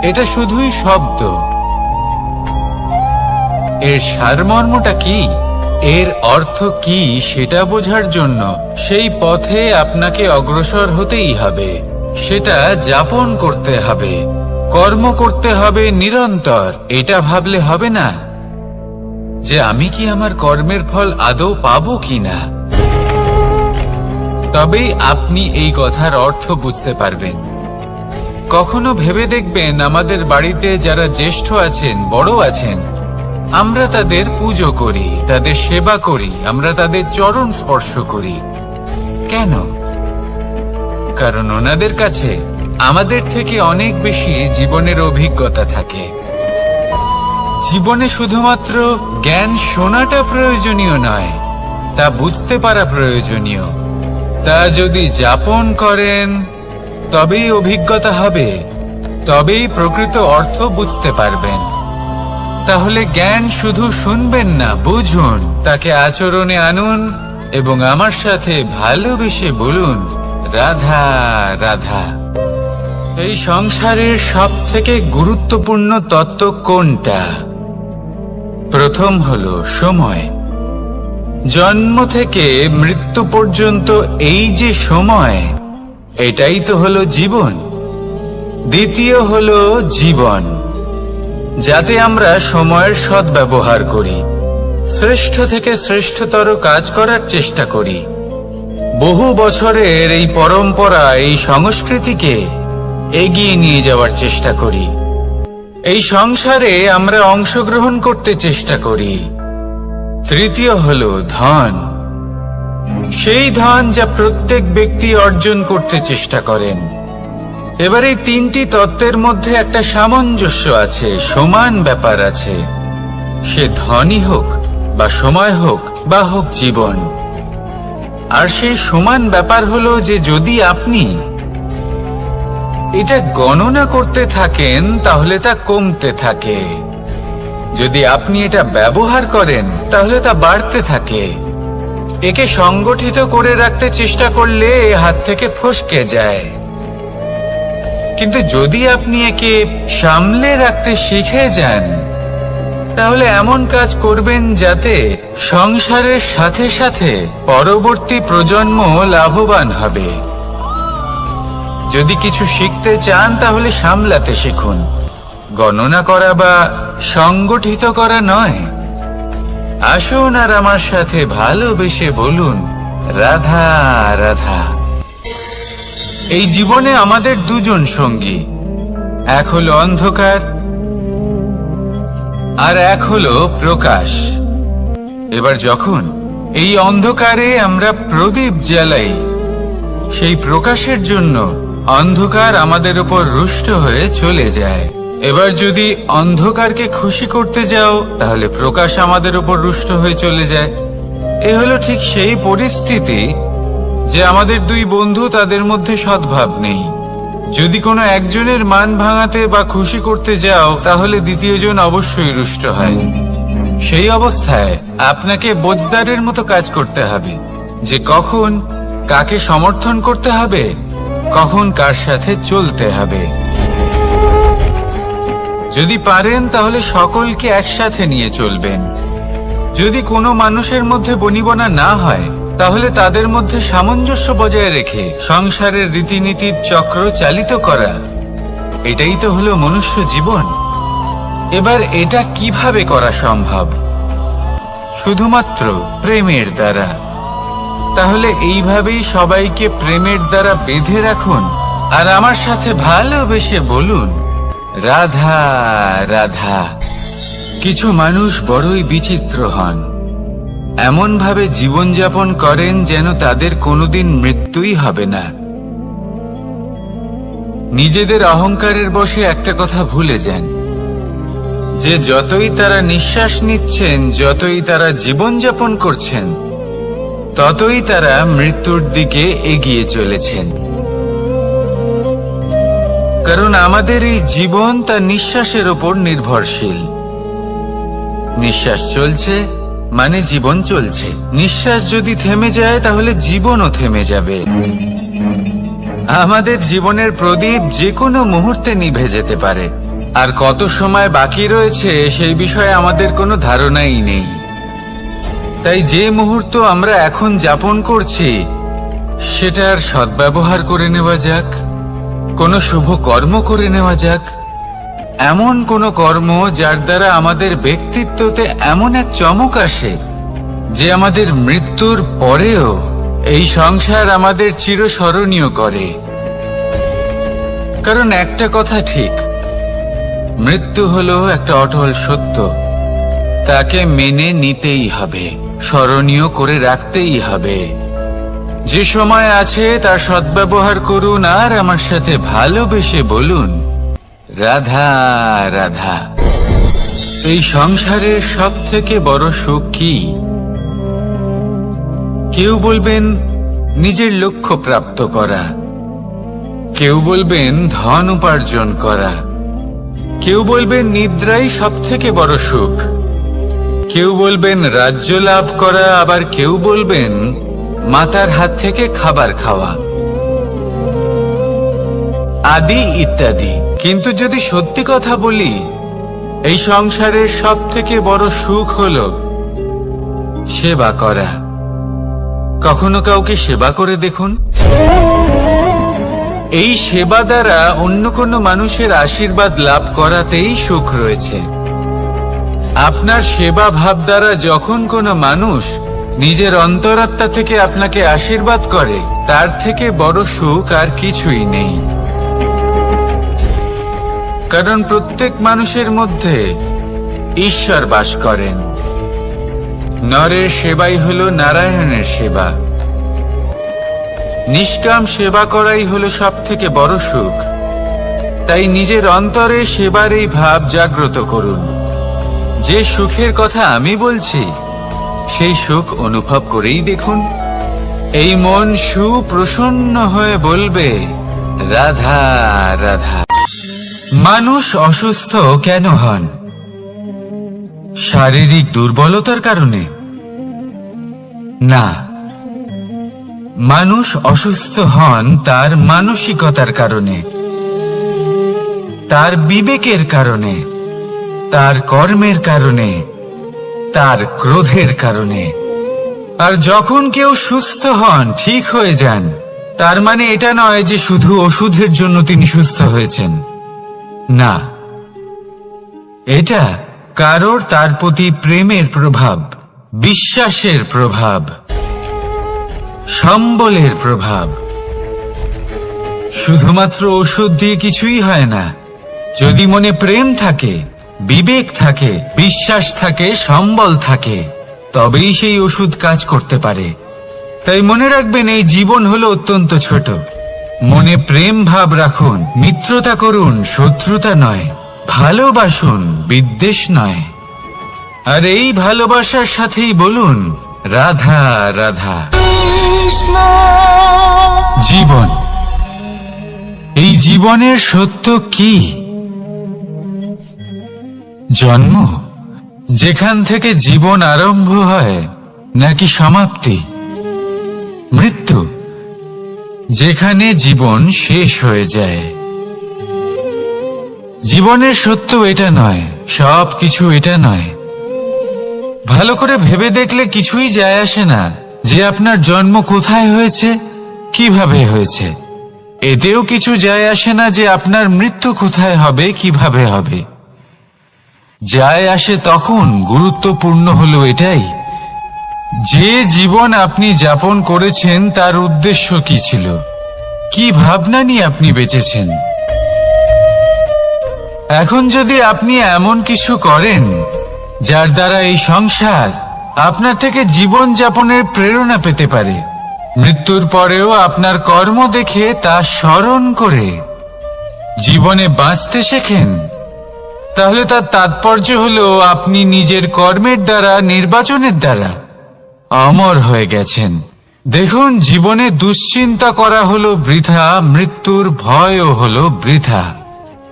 এটা শুধুই শব্দ। এর সারমর্মটা কি, এর অর্থ কি সেটা বোঝার জন্য সেই পথে আপনাকে অগ্রসর হতেই হবে, সেটা যাপন করতে হবে, কর্ম করতে হবে নিরন্তর। এটা ভাবলে হবে না যে আমি কি আমার কর্মের ফল আদৌ পাবো কিনা, তবেই আপনি এই কথার অর্থ বুঝতে পারবেন। কখনো ভেবে দেখবেন, আমাদের বাড়িতে যারা জ্যেষ্ঠ আছেন, বড় আছেন, আমরা তাদের পুজো করি, তাদের সেবা করি, আমরা তাদের চরণ স্পর্শ করি। কেন? কারণ ওনাদের কাছে আমাদের থেকে অনেক বেশি জীবনের অভিজ্ঞতা থাকে। জীবনে শুধুমাত্র জ্ঞান শোনাটা প্রয়োজনীয় নয়, তা বুঝতে পারা প্রয়োজনীয়। তা যদি যাপন করেন তবেই অভিজ্ঞতা হবে, তবেই প্রকৃত অর্থ বুঝতে পারবেন। তাহলে জ্ঞান শুধু শুনবেন না, বুঝুন, তাকে আচরণে আনুন এবং আমার সাথে ভালোবেসে বলুন, রাধা রাধা। এই সংসারের সব থেকে গুরুত্বপূর্ণ তত্ত্ব কোনটা? প্রথম হলো সময়। জন্ম থেকে মৃত্যু পর্যন্ত এই যে সময়, এটাই তো হলো জীবন। দ্বিতীয় হলো জীবন, যাতে আমরা সময়ের সদ্ব্যবহার করি, শ্রেষ্ঠ থেকে শ্রেষ্ঠতর কাজ করার চেষ্টা করি। বহু বছরের এই পরম্পরা, এই সংস্কৃতিকে এগিয়ে নিয়ে যাওয়ার চেষ্টা করি। এই সংসারে আমরা অংশগ্রহণ করতে চেষ্টা করি। তৃতীয় হলো ধন। সেই ধন যা প্রত্যেক ব্যক্তি অর্জন করতে চেষ্টা করেন। এবার এই তিনটি তত্ত্বের মধ্যে একটা সামঞ্জস্য আছে, সমান ব্যাপার আছে। সে ধনই হোক বা সময় হোক বা হোক জীবন। আর সেই সমান ব্যাপার হলো যে যদি আপনি এটা গণনা করতে থাকেন তাহলে তা কমতে থাকে, যদি আপনি এটা ব্যবহার করেন তাহলে তা বাড়তে থাকে। একে সংগঠিত করে রাখতে চেষ্টা করলে এ হাত থেকে ফসকে যায়, কিন্তু যদি আপনি একে সামলে রাখতে শিখে যান তাহলে এমন কাজ করবেন যাতে সংসারের সাথে সাথে পরবর্তী প্রজন্ম লাভবান হবে। যদি কিছু শিখতে চান তাহলে সামলাতে শিখুন, গণনা করা বা সংগঠিত করা নয়। আসুন আর আমার সাথে ভালোবেসে বলুন, রাধা রাধা। এই জীবনে আমাদের দুজন সঙ্গী, এক হলো অন্ধকার আর এক হলো প্রকাশ। এবার যখন এই অন্ধকারে আমরা প্রদীপ জ্বালাই, সেই প্রকাশের জন্য অন্ধকার আমাদের উপর রুষ্ট হয়ে চলে যায়। এবার যদি অন্ধকারকে খুশি করতে যাও তাহলে প্রকাশ আমাদের উপর রুষ্ট হয়ে চলে যায়। এ হলো ঠিক সেই পরিস্থিতি যে আমাদের দুই বন্ধু, তাদের মধ্যে সদ্ভাব নেই। যদি কোনো একজনের মান ভাঙাতে বা খুশি করতে যাও তাহলে দ্বিতীয়জন অবশ্যই রুষ্ট হয়। সেই অবস্থায় আপনাকে বোঝদারের মতো কাজ করতে হবে যে কখন কাকে সমর্থন করতে হবে, কখন কার সাথে চলতে হবে। যদি পারেন তাহলে সকলকে একসাথে নিয়ে চলবেন। যদি কোনো মানুষের মধ্যে বনিবনা না হয় তাহলে তাদের মধ্যে সামঞ্জস্য বজায় রেখে সংসারের রীতিনীতির চক্র চালিত করা, এটাই তো হলো মনুষ্য জীবন। এবার এটা কিভাবে করা সম্ভব? শুধুমাত্র প্রেমের দ্বারা। তাহলে এইভাবেই সবাইকে প্রেমের দ্বারা বেঁধে রাখুন আর আমার সাথে ভালোবেসে বলুন, রাধা রাধা। কিছু মানুষ বড়ই বিচিত্র হন, এমন ভাবে জীবনযাপন করেন যেন তাদের কোনোদিন মৃত্যুই হবে না। নিজেদের অহংকারের বশে একটা কথা ভুলে যান যে যতই তারা নিঃশ্বাস নিচ্ছেন, যতই তারা জীবনযাপন করছেন, ততই তারা মৃত্যুর দিকে এগিয়ে চলেছেন। কারণ আমাদের এই জীবন তার নিঃশ্বাসের ওপর নির্ভরশীল। নিঃশ্বাস চলছে মানে জীবন চলছে। নিঃশ্বাস যদি থেমে যায় তাহলে জীবনও থেমে যাবে। আমাদের জীবনের প্রদীপ যে কোনো মুহূর্তে নিভে যেতে পারে, আর কত সময় বাকি রয়েছে সেই বিষয়ে আমাদের কোনো ধারণাই নেই। তাই যে মুহূর্ত আমরা এখন যাপন করছি সেটার সদ্ব্যবহার করে নেওয়া যাক, কোনো শুভ কর্ম করে নেওয়া যাক, এমন কোনো কর্ম যার দ্বারা আমাদের ব্যক্তিত্বতে এমন এক চমক আসে যে আমাদের মৃত্যুর পরেও এই সংসার আমাদের চিরস্মরণীয় করে। কারণ একটা কথা ঠিক, মৃত্যু হলো একটা অটল সত্য, তাকে মেনে নিতেই হবে, স্মরণীয় করে রাখতেই হবে। যে সময় আছে তার সদ্ব্যবহার করুন আর আমার সাথে ভালোবেসে বলুন, রাধা রাধা। এই সংসারের সব থেকে বড় সুখ কি? কেউ বলবেন নিজের লক্ষ্য প্রাপ্ত করা, কেউ বলবেন ধন উপার্জন করা, কেউ বলবেন নিদ্রাই সব থেকে বড় সুখ, কেউ বলবেন রাজ্য লাভ করা, আবার কেউ বলবেন মাতার হাত থেকে খাবার খাওয়া, আদি ইত্যাদি। কিন্তু যদি সত্যি কথা বলি, এই সংসারের সব থেকে বড় সুখ হলো সেবা করা। কখনো কাউকে সেবা করে দেখুন। এই সেবা দ্বারা অন্য কোনো মানুষের আশীর্বাদ লাভ করাতেই সুখ রয়েছে। আপনার সেবা ভাব দ্বারা যখন কোনো মানুষ নিজের অন্তরাত্মা থেকে আপনাকে আশীর্বাদ করে, তার থেকে বড় সুখ আর কিছুই নেই। কারণ প্রত্যেক মানুষের মধ্যে ঈশ্বর বাস করেন। নরের সেবাই হলো নারায়ণের সেবা। নিষ্কাম সেবা করাই হলো সব থেকে বড় সুখ। তাই নিজের অন্তরে সেবার এই ভাব জাগ্রত করুন। যে সুখের কথা আমি বলছি, সেই সুখ অনুভব করেই দেখুন। এই মন সুপ্রসন্ন হয়ে বলবে, রাধা রাধা। মানুষ অসুস্থ কেন হন? শারীরিক দুর্বলতার কারণে? না, মানুষ অসুস্থ হন তার মানসিকতার কারণে, তার বিবেকের কারণে, তার কর্মের কারণে, তার ক্রোধের কারণে। আর যখন কেউ সুস্থ হন, ঠিক হয়ে যান, তার মানে এটা নয় যে শুধু ওষুধের জন্য তিনি সুস্থ হয়েছেন। না, এটা কারোর তার প্রতি প্রেমের প্রভাব, বিশ্বাসের প্রভাব, সম্বলের প্রভাব। শুধুমাত্র ওষুধ দিয়ে কিছুই হয় না। যদি মনে প্রেম থাকে, বিবেক থাকে, বিশ্বাস থাকে, সম্বল থাকে, তবেই সেই ওষুধ কাজ করতে পারে। তাই মনে রাখবেন, এই জীবন হলো অত্যন্ত ছোট। মনে প্রেম ভাব রাখুন, মিত্রতা করুন, শত্রুতা নয়। ভালোবাসুন, বিদ্বেষ নয়। আর এই ভালোবাসার সাথেই বলুন, রাধা রাধা। জীবন, এই জীবনের সত্য কি? জন্ম, যেখান থেকে জীবন আরম্ভ হয়, নাকি সমাপ্তি? মৃত্যু, যেখানে জীবন শেষ হয়ে যায়। জীবনের সত্য এটা নয়, সব কিছু এটা নয়। ভালো করে ভেবে দেখলে কিছুই যায় আসে না যে আপনার জন্ম কোথায় হয়েছে, কিভাবে হয়েছে। এতেও কিছু যায় আসে না যে আপনার মৃত্যু কোথায় হবে, কিভাবে হবে। যায় আসে তখন, গুরুত্বপূর্ণ হলো এটাই, যে জীবন আপনি যাপন করেছেন তার উদ্দেশ্য কি ছিল, কি ভাবনা নিয়ে আপনি বেঁচেছেন। এখন যদি আপনি এমন কিছু করেন যার দ্বারা এই সংসার আপনার থেকে জীবন যাপনের প্রেরণা পেতে পারে, মৃত্যুর পরেও আপনার কর্ম দেখে তা স্মরণ করে জীবনে বাঁচতে শেখেন, তাহলে তার তাৎপর্য হলো আপনি নিজের কর্মের দ্বারা, নির্বাচনের দ্বারা অমর হয়ে গেছেন। দেখুন, জীবনে দুশ্চিন্তা করা হলো বৃথা, মৃত্যুর ভয়ও হলো বৃথা।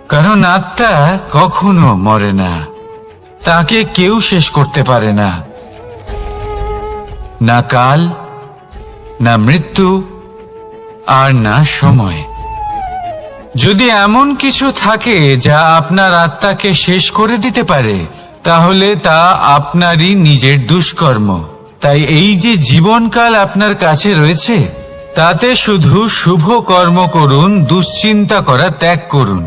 কারণ আত্মা কখনো মরে না, তাকে কেউ শেষ করতে পারে না। না কাল, না মৃত্যু, আর না সময়। যদি এমন কিছু থাকে যা আপনার আত্মাকে শেষ করে দিতে পারে, তাহলে তা আপনারই নিজের দুষ্কর্ম। তাই এই যে জীবনকাল আপনার কাছে রয়েছে, তাতে শুধু শুভ কর্ম করুন, দুশ্চিন্তা করা ত্যাগ করুন।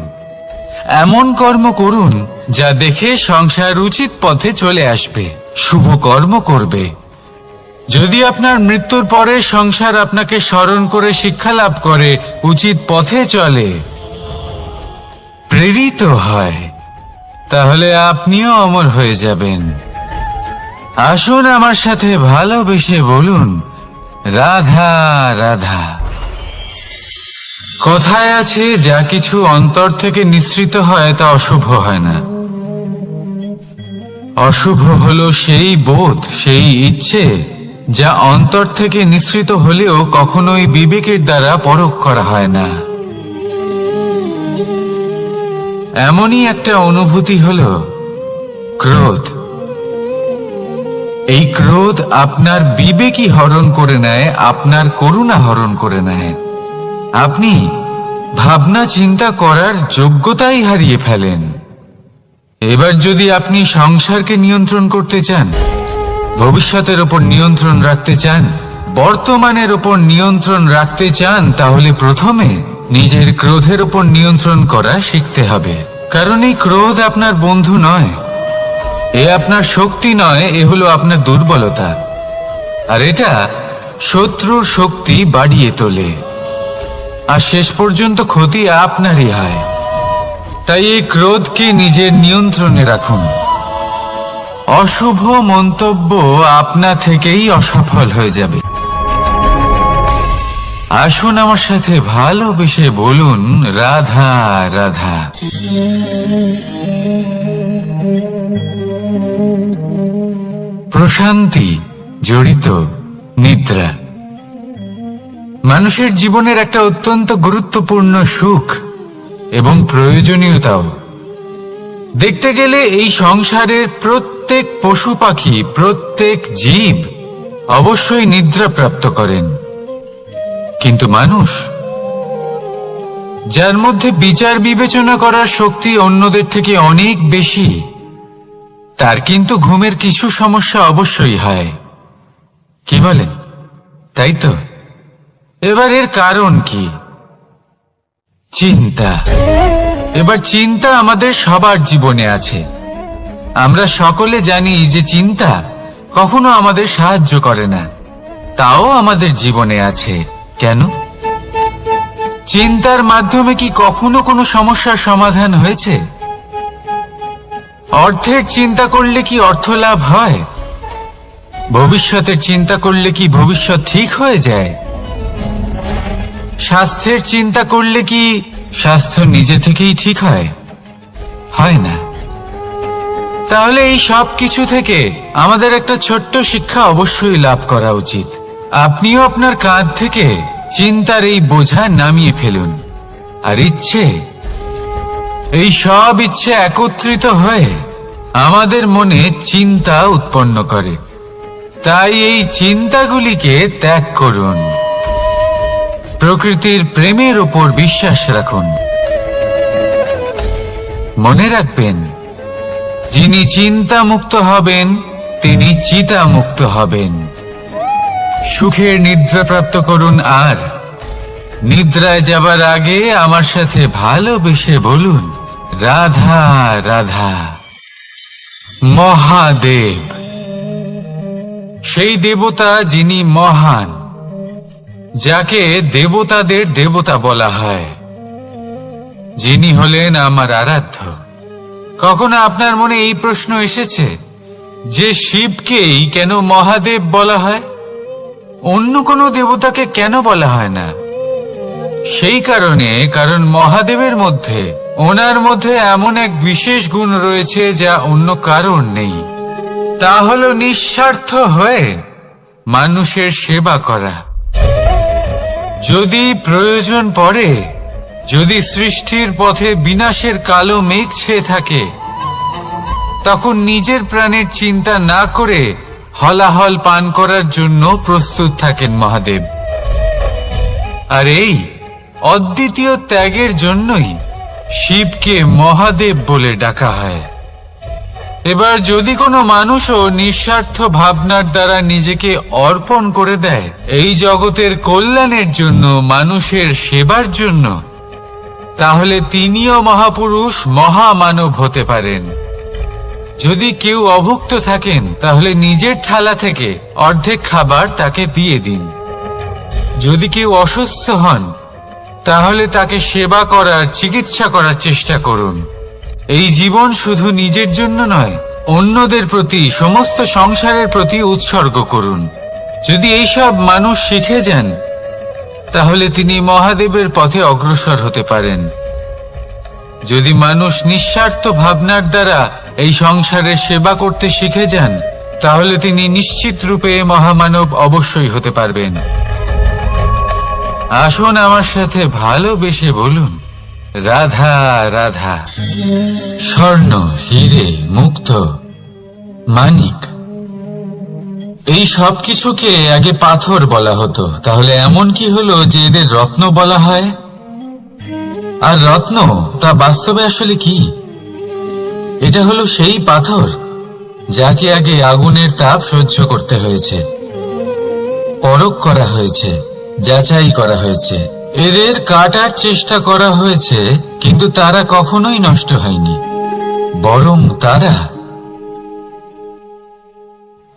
এমন কর্ম করুন যা দেখে সংসার উচিত পথে চলে আসবে, শুভ কর্ম করবে। যদি আপনার মৃত্যুর পরে সংসার আপনাকে স্মরণ করে শিক্ষা লাভ করে, উচিত পথে চলে, প্রেরিত হয়, তাহলে আপনিও অমর হয়ে যাবেন। আসুন আমার সাথে ভালোবেসে বলুন, রাধা রাধা। কথায় আছে, যা কিছু অন্তর থেকে নিঃসৃত হয় তা অশুভ হয় না। অশুভ হলো সেই বোধ, সেই ইচ্ছে যা অন্তর থেকে নিঃসৃত হলেও কখনোই বিবেকের দ্বারা পরখ করা হয় না। এমনই একটা অনুভূতি হলো ক্রোধ। এই ক্রোধ আপনার বিবেকই হরণ করে নেয়, আপনার করুণা হরণ করে নেয়। আপনি ভাবনা চিন্তা করার যোগ্যতাই হারিয়ে ফেলেন। এবার যদি আপনি সংসারকে নিয়ন্ত্রণ করতে চান, ভবিষ্যতের ওপর নিয়ন্ত্রণ রাখতে চান, বর্তমানের ওপর নিয়ন্ত্রণ রাখতে চান, তাহলে প্রথমে নিজের ক্রোধের ওপর নিয়ন্ত্রণ করা শিখতে হবে। কারণ এই ক্রোধ আপনার বন্ধু নয়, এ আপনার শক্তি নয়, এ হলো আপনার দুর্বলতা। আর এটা শত্রুর শক্তি বাড়িয়ে তোলে, আর শেষ পর্যন্ত ক্ষতি আপনারই হয়। তাই এই ক্রোধকে নিজের নিয়ন্ত্রণে রাখুন। অশুভ মন্তব্য আপনা থেকেই অসফল হয়ে যাবে। আসুন আমার সাথে ভালোবেসে বলুন, রাধা রাধা। প্রশান্তি জড়িত নিদ্রা মানুষের জীবনের একটা অত্যন্ত গুরুত্বপূর্ণ সুখ এবং প্রয়োজনীয়তাও। দেখতে গেলে এই সংসারের প্রত্যেক পশু পাখি, প্রত্যেক জীব অবশ্যই নিদ্রা প্রাপ্ত করেন, কিন্তু মানুষ, যার মধ্যে বিচার বিবেচনা করার শক্তি অন্যদের থেকে অনেক বেশি, তার কিন্তু ঘুমের কিছু সমস্যা অবশ্যই হয়। কি বলেন, তাই তো? এবার এর কারণ কি? চিন্তা। এবার চিন্তা আমাদের সবার জীবনে আছে। আমরা সকলে জানি যে চিন্তা কখনো আমাদের সাহায্য করে না, তাও আমাদের জীবনে আছে। কেন? চিন্তার মাধ্যমে কি কখনো কোনো সমস্যার সমাধান হয়েছে? অর্থের চিন্তা করলে কি অর্থ লাভ হয়? ভবিষ্যতের চিন্তা করলে কি ভবিষ্যৎ ঠিক হয়ে যায়? স্বাস্থ্যের চিন্তা করলে কি স্বাস্থ্য নিজে থেকেই ঠিক হয়? হয় না। তাহলে এই সব কিছু থেকে আমাদের একটা ছোট্ট শিক্ষা অবশ্যই লাভ করা উচিত। আপনিও আপনার কাঁধ থেকে চিন্তার এই বোঝা নামিয়ে ফেলুন। আর ইচ্ছে, এই সব ইচ্ছে একত্রিত হয়ে আমাদের মনে চিন্তা উৎপন্ন করে। তাই এই চিন্তাগুলিকে ত্যাগ করুন। প্রকৃতির প্রেমের উপর বিশ্বাস রাখুন। মনে রাখবেন, যিনি চিন্তা মুক্ত হবেন তিনি চিতা মুক্ত হবেন। সুখের নিদ্রা প্রাপ্ত করুন, আর নিদ্রায় যাবার আগে আমার সাথে ভালোবেসে বলুন, রাধা রাধা। মহাদেব, সেই দেবতা যিনি মহান, যাকে দেবতাদের দেবতা বলা হয়, যিনি হলেন আমার আরাধ্য। কখনো আপনার মনে এই প্রশ্ন এসেছে যে শিবকেই কেন মহাদেব বলা হয়, অন্য কোনো দেবতাকে কেন বলা হয় না? সেই কারণ মহাদেবের মধ্যে, ওনার মধ্যে এমন এক বিশেষ গুণ রয়েছে যা অন্য কারণ নেই। তা হলো নিঃস্বার্থ হয়ে মানুষের সেবা করা। যদি প্রয়োজন পড়ে, যদি সৃষ্টির পথে বিনাশের কালো মেঘ ছেয়ে থাকে, তখন নিজের প্রাণের চিন্তা না করে হলাহল পান করার জন্য প্রস্তুত থাকেন মহাদেব। আর এই অদ্বিতীয় ত্যাগের জন্যই শিবকে মহাদেব বলে ডাকা হয়। এবার যদি কোনো মানুষও নিঃস্বার্থ ভাবনার দ্বারা নিজেকে অর্পণ করে দেয় এই জগতের কল্যাণের জন্য, মানুষের সেবার জন্য, তাহলে তিনিও মহাপুরুষ, মহামানব হতে পারেন। যদি কেউ অভুক্ত থাকেন, তাহলে নিজের থালা থেকে অর্ধেক খাবার তাকে দিয়ে দিন। যদি কেউ অসুস্থ হন, তাহলে তাকে সেবা করার, চিকিৎসা করার চেষ্টা করুন। এই জীবন শুধু নিজের জন্য নয়, অন্যদের প্রতি, সমস্ত সংসারের প্রতি উৎসর্গ করুন। যদি এইসব মানুষ শিখে যান, তাহলে তিনি মহাদেবের পথে অগ্রসর হতে পারেন। যদি মানুষ নিঃস্বার্থ ভাবনার দ্বারা এই সংসারের সেবা করতে শিখে যান, তাহলে তিনি নিশ্চিত রূপে মহামানব অবশ্যই হতে পারবেন। আসুন আমার সাথে ভালোবেসে বলুন, রাধা রাধা। স্বর্ণ, হীরে, মুক্ত, মানিক, এই সব কিছুকে আগে পাথর বলা হতো। তাহলে এমন কি হলো যে এদের রত্ন বলা হয়? আর রত্ন তা বাস্তবে আসলে কি? এটা হলো সেই পাথর যাকে আগে আগুনের তাপ সহ্য করতে হয়েছে, পরখ করা হয়েছে, যাচাই করা হয়েছে, এদের কাটার চেষ্টা করা হয়েছে, কিন্তু তারা কখনোই নষ্ট হয়নি, বরং তারা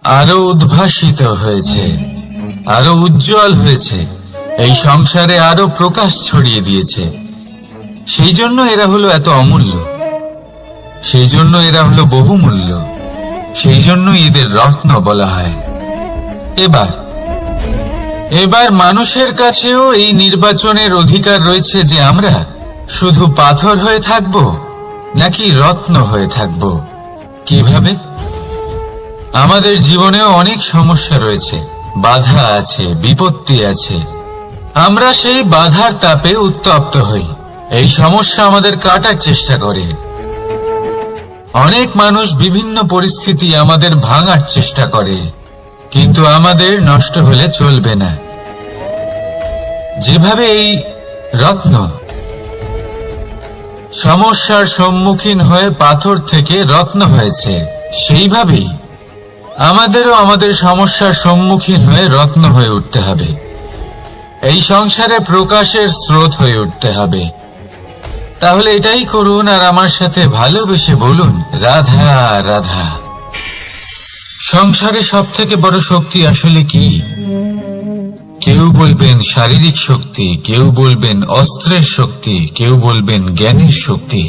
আরো উদ্ভাসিত হয়েছে, আরো উজ্জ্বল হয়েছে, এই সংসারে আরো প্রকাশ ছড়িয়ে দিয়েছে। সেই জন্য এরা হলো এত অমূল্য, সেই জন্য এরা হলো বহুমূল্য, সেই জন্য এদের রত্ন বলা হয়। এবার মানুষের কাছেও এই নির্বাচনের অধিকার রয়েছে যে আমরা শুধু পাথর হয়ে থাকব নাকি রত্ন হয়ে থাকব। কিভাবে? আমাদের জীবনেও অনেক সমস্যা রয়েছে, বাধা আছে, বিপত্তি আছে। আমরা সেই বাধার তাপে উত্তপ্ত হই, এই সমস্যা আমাদের কাটার চেষ্টা করে। অনেক মানুষ বিভিন্ন পরিস্থিতি আমাদের ভাঙার চেষ্টা করে, কিন্তু আমাদের নষ্ট হলে চলবে না। যেভাবে এই রত্ন সমস্যার সম্মুখীন হয়ে পাথর থেকে রত্ন হয়েছে, সেইভাবেই আমাদেরও আমাদের সমস্যার সম্মুখীন হয়ে রত্ন হয়ে উঠতে হবে। এই সংসারে প্রকাশের স্রোত হয়ে উঠতে হবে। তাহলে এটাই করুন আর আমার সাথে ভালোবেসে বলুন, রাধা রাধা। সংসারে সব থেকে বড় শক্তি আসলে কি? কেউ বলবেন শারীরিক শক্তি, কেউ বলবেন অস্ত্রের শক্তি, কেউ বলবেন জ্ঞানের শক্তি।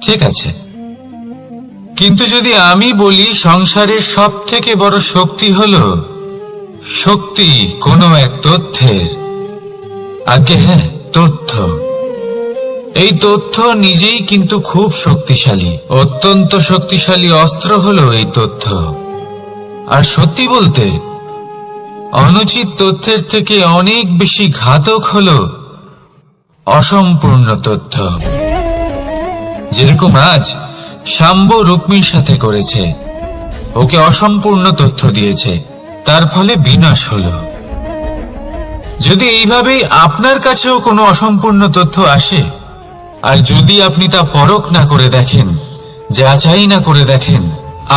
ঠিক আছে, কিন্তু যদি আমি বলি সংসারের সব থেকে বড় শক্তি হলো শক্তি কোনো এক তথ্যের, আগে হ্যাঁ, তথ্য। এই তথ্য নিজেই কিন্তু খুব শক্তিশালী, অত্যন্ত শক্তিশালী অস্ত্র হলো এই তথ্য। আর সত্যি বলতে অনুচিত তথ্যের থেকে অনেক বেশি ঘাতক হলো অসম্পূর্ণ তথ্য। যেরকম আজ শাম্ব রুক্মির সাথে করেছে, ওকে অসম্পূর্ণ তথ্য দিয়েছে, তার ফলে বিনাশ হলো। যদি এইভাবেই আপনার কাছেও কোনো অসম্পূর্ণ তথ্য আসে, আর যদি আপনি তা পরখ না করে দেখেন, যাচাই না করে দেখেন,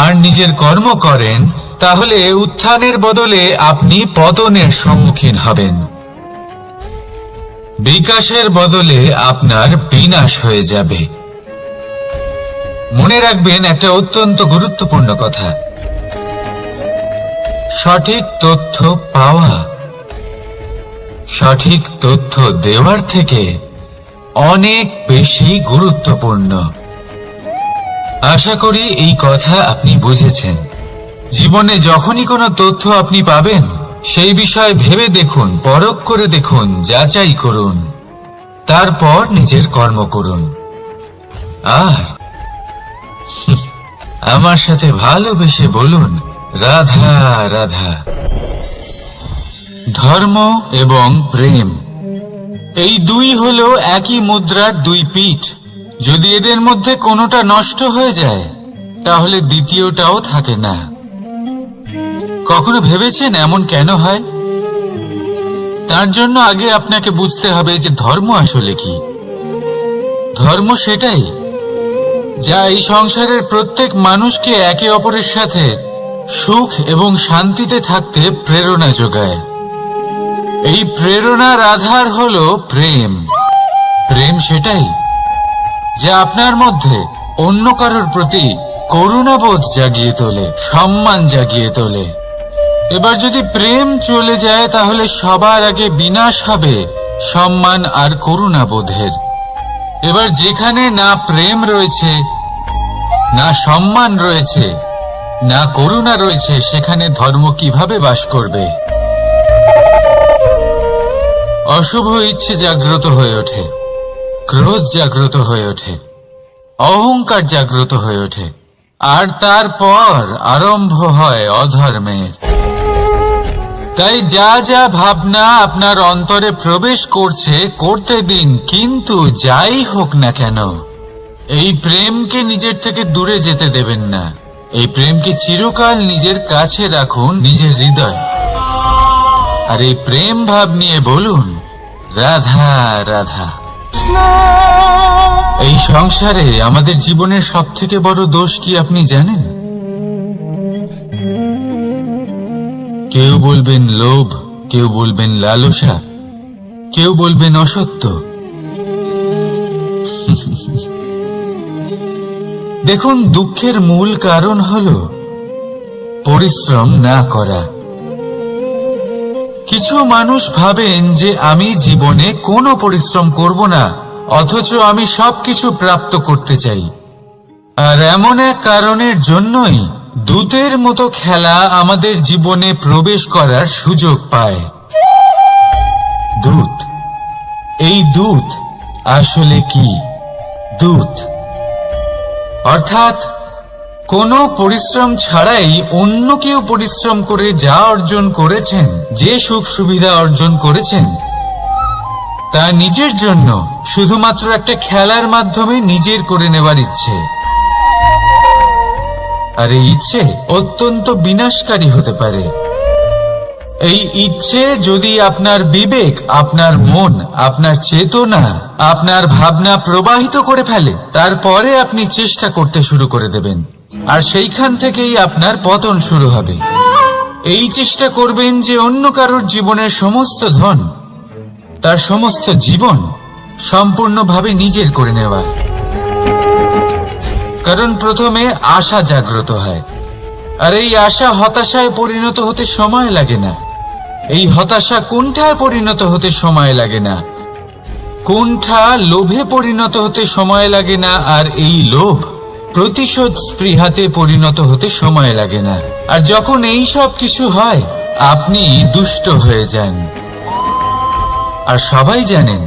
আর নিজের কর্ম করেন, তাহলে উত্থানের বদলে আপনি পতনের সম্মুখীন হবেন। বিকাশের বদলে আপনার বিনাশ হয়ে যাবে। মনে রাখবেন একটা অত্যন্ত গুরুত্বপূর্ণ কথা, সঠিক তথ্য পাওয়া সঠিক তথ্য দেওয়ার থেকে অনেক বেশি গুরুত্বপূর্ণ। আশা করি এই কথা আপনি বুঝেছেন। জীবনে যখনই কোনো তথ্য আপনি পাবেন, সেই বিষয়ে ভেবে দেখুন, পরখ করে দেখুন, যাচাই করুন, তারপর নিজের কর্ম করুন। আর আমার সাথে ভালোবেসে বলুন, রাধা রাধা। ধর্ম এবং প্রেম, এই দুই হলো একই মুদ্রার দুই পিঠ। যদি এদের মধ্যে কোনোটা নষ্ট হয়ে যায়, তাহলে দ্বিতীয়টাও থাকে না। কখনো ভেবেছেন এমন কেন হয়? তার জন্য আগে আপনাকে বুঝতে হবে যে ধর্ম আসলে কি। ধর্ম সেটাই যা এই সংসারের প্রত্যেক মানুষকে একে অপরের সাথে সুখ এবং শান্তিতে থাকতে প্রেরণা যোগায়। এই প্রেরণার আধার হলো প্রেম। প্রেম সেটাই যা আপনার মধ্যে অন্য কারোর প্রতি করুণাবোধ জাগিয়ে তোলে, সম্মান জাগিয়ে তোলে। এবার যদি প্রেম চলে যায়, তাহলে সবার আগে বিনাশ হবে সম্মান আর করুণাবোধের। এবার যেখানে না প্রেম রয়েছে, না সম্মান রয়েছে, না করুণা রয়েছে, সেখানে ধর্ম কিভাবে বাস করবে? অশুভ ইচ্ছে জাগ্রত হয়ে ওঠে, ক্রোধ জাগ্রত হয়ে ওঠে, অহংকার জাগ্রত হয়ে ওঠে, আর তারপর আরম্ভ হয় অধর্মের। তাই যা যা ভাবনা আপনার অন্তরে প্রবেশ করছে, করতে দিন, কিন্তু যাই হোক না কেন, এই প্রেমকে নিজের থেকে দূরে যেতে দেবেন না। এই প্রেমকে চিরকাল নিজের কাছে রাখুন, নিজের হৃদয়। আর এই প্রেম ভাব নিয়ে বলুন, রাধা রাধা। এই সংসারে আমাদের জীবনের সব থেকে বড় দোষ কি আপনি জানেন? কেউ বলবেন লোভ, কেউ বলবেন লালসা, কেউ বলবেন অসত্য। দেখুন, দুঃখের মূল কারণ হলো পরিশ্রম না করা। কিছু মানুষ ভাবেন যে আমি জীবনে কোনো পরিশ্রম করব না, অথচ আমি সবকিছু প্রাপ্ত করতে চাই। আর এমন এক কারণের জন্যই দূতের মতো খেলা আমাদের জীবনে প্রবেশ করার সুযোগ পায়। দূত, এই দূত আসলে কি? দূত অর্থাৎ কোনো পরিশ্রম ছাড়াই অন্য কেউ পরিশ্রম করে যা অর্জন করেছেন, যে সুখ সুবিধা অর্জন করেছেন, তা নিজের জন্য শুধুমাত্র একটা খেলার মাধ্যমে নিজের করে নেবার ইচ্ছে। আর এই ইচ্ছে অত্যন্ত বিনাশকারী হতে পারে। এই ইচ্ছে যদি আপনার বিবেক, আপনার মন, আপনার চেতনা, আপনার ভাবনা প্রবাহিত করে ফেলে, তারপরে আপনি চেষ্টা করতে শুরু করে দেবেন, আর সেইখান থেকেই আপনার পতন শুরু হবে। এই চেষ্টা করবেন যে অন্য কারোর জীবনের সমস্ত ধন, তার সমস্ত জীবন সম্পূর্ণভাবে নিজের করে নেওয়া। কারণ প্রথমে আশা জাগ্রত হয়, আর এই আশা হতাশায় পরিণত হতে সময় লাগে না। এই হতাশা কুণ্ঠায় পরিণত হতে সময় লাগে না, কুণ্ঠা লোভে পরিণত হতে সময় লাগে না, আর এই লোভ প্রতিশোধ স্পৃহাতে পরিণত হতে সময় লাগে না। আর যখন এই সব কিছু হয়, আপনি দুষ্ট হয়ে যান। আর সবাই জানেন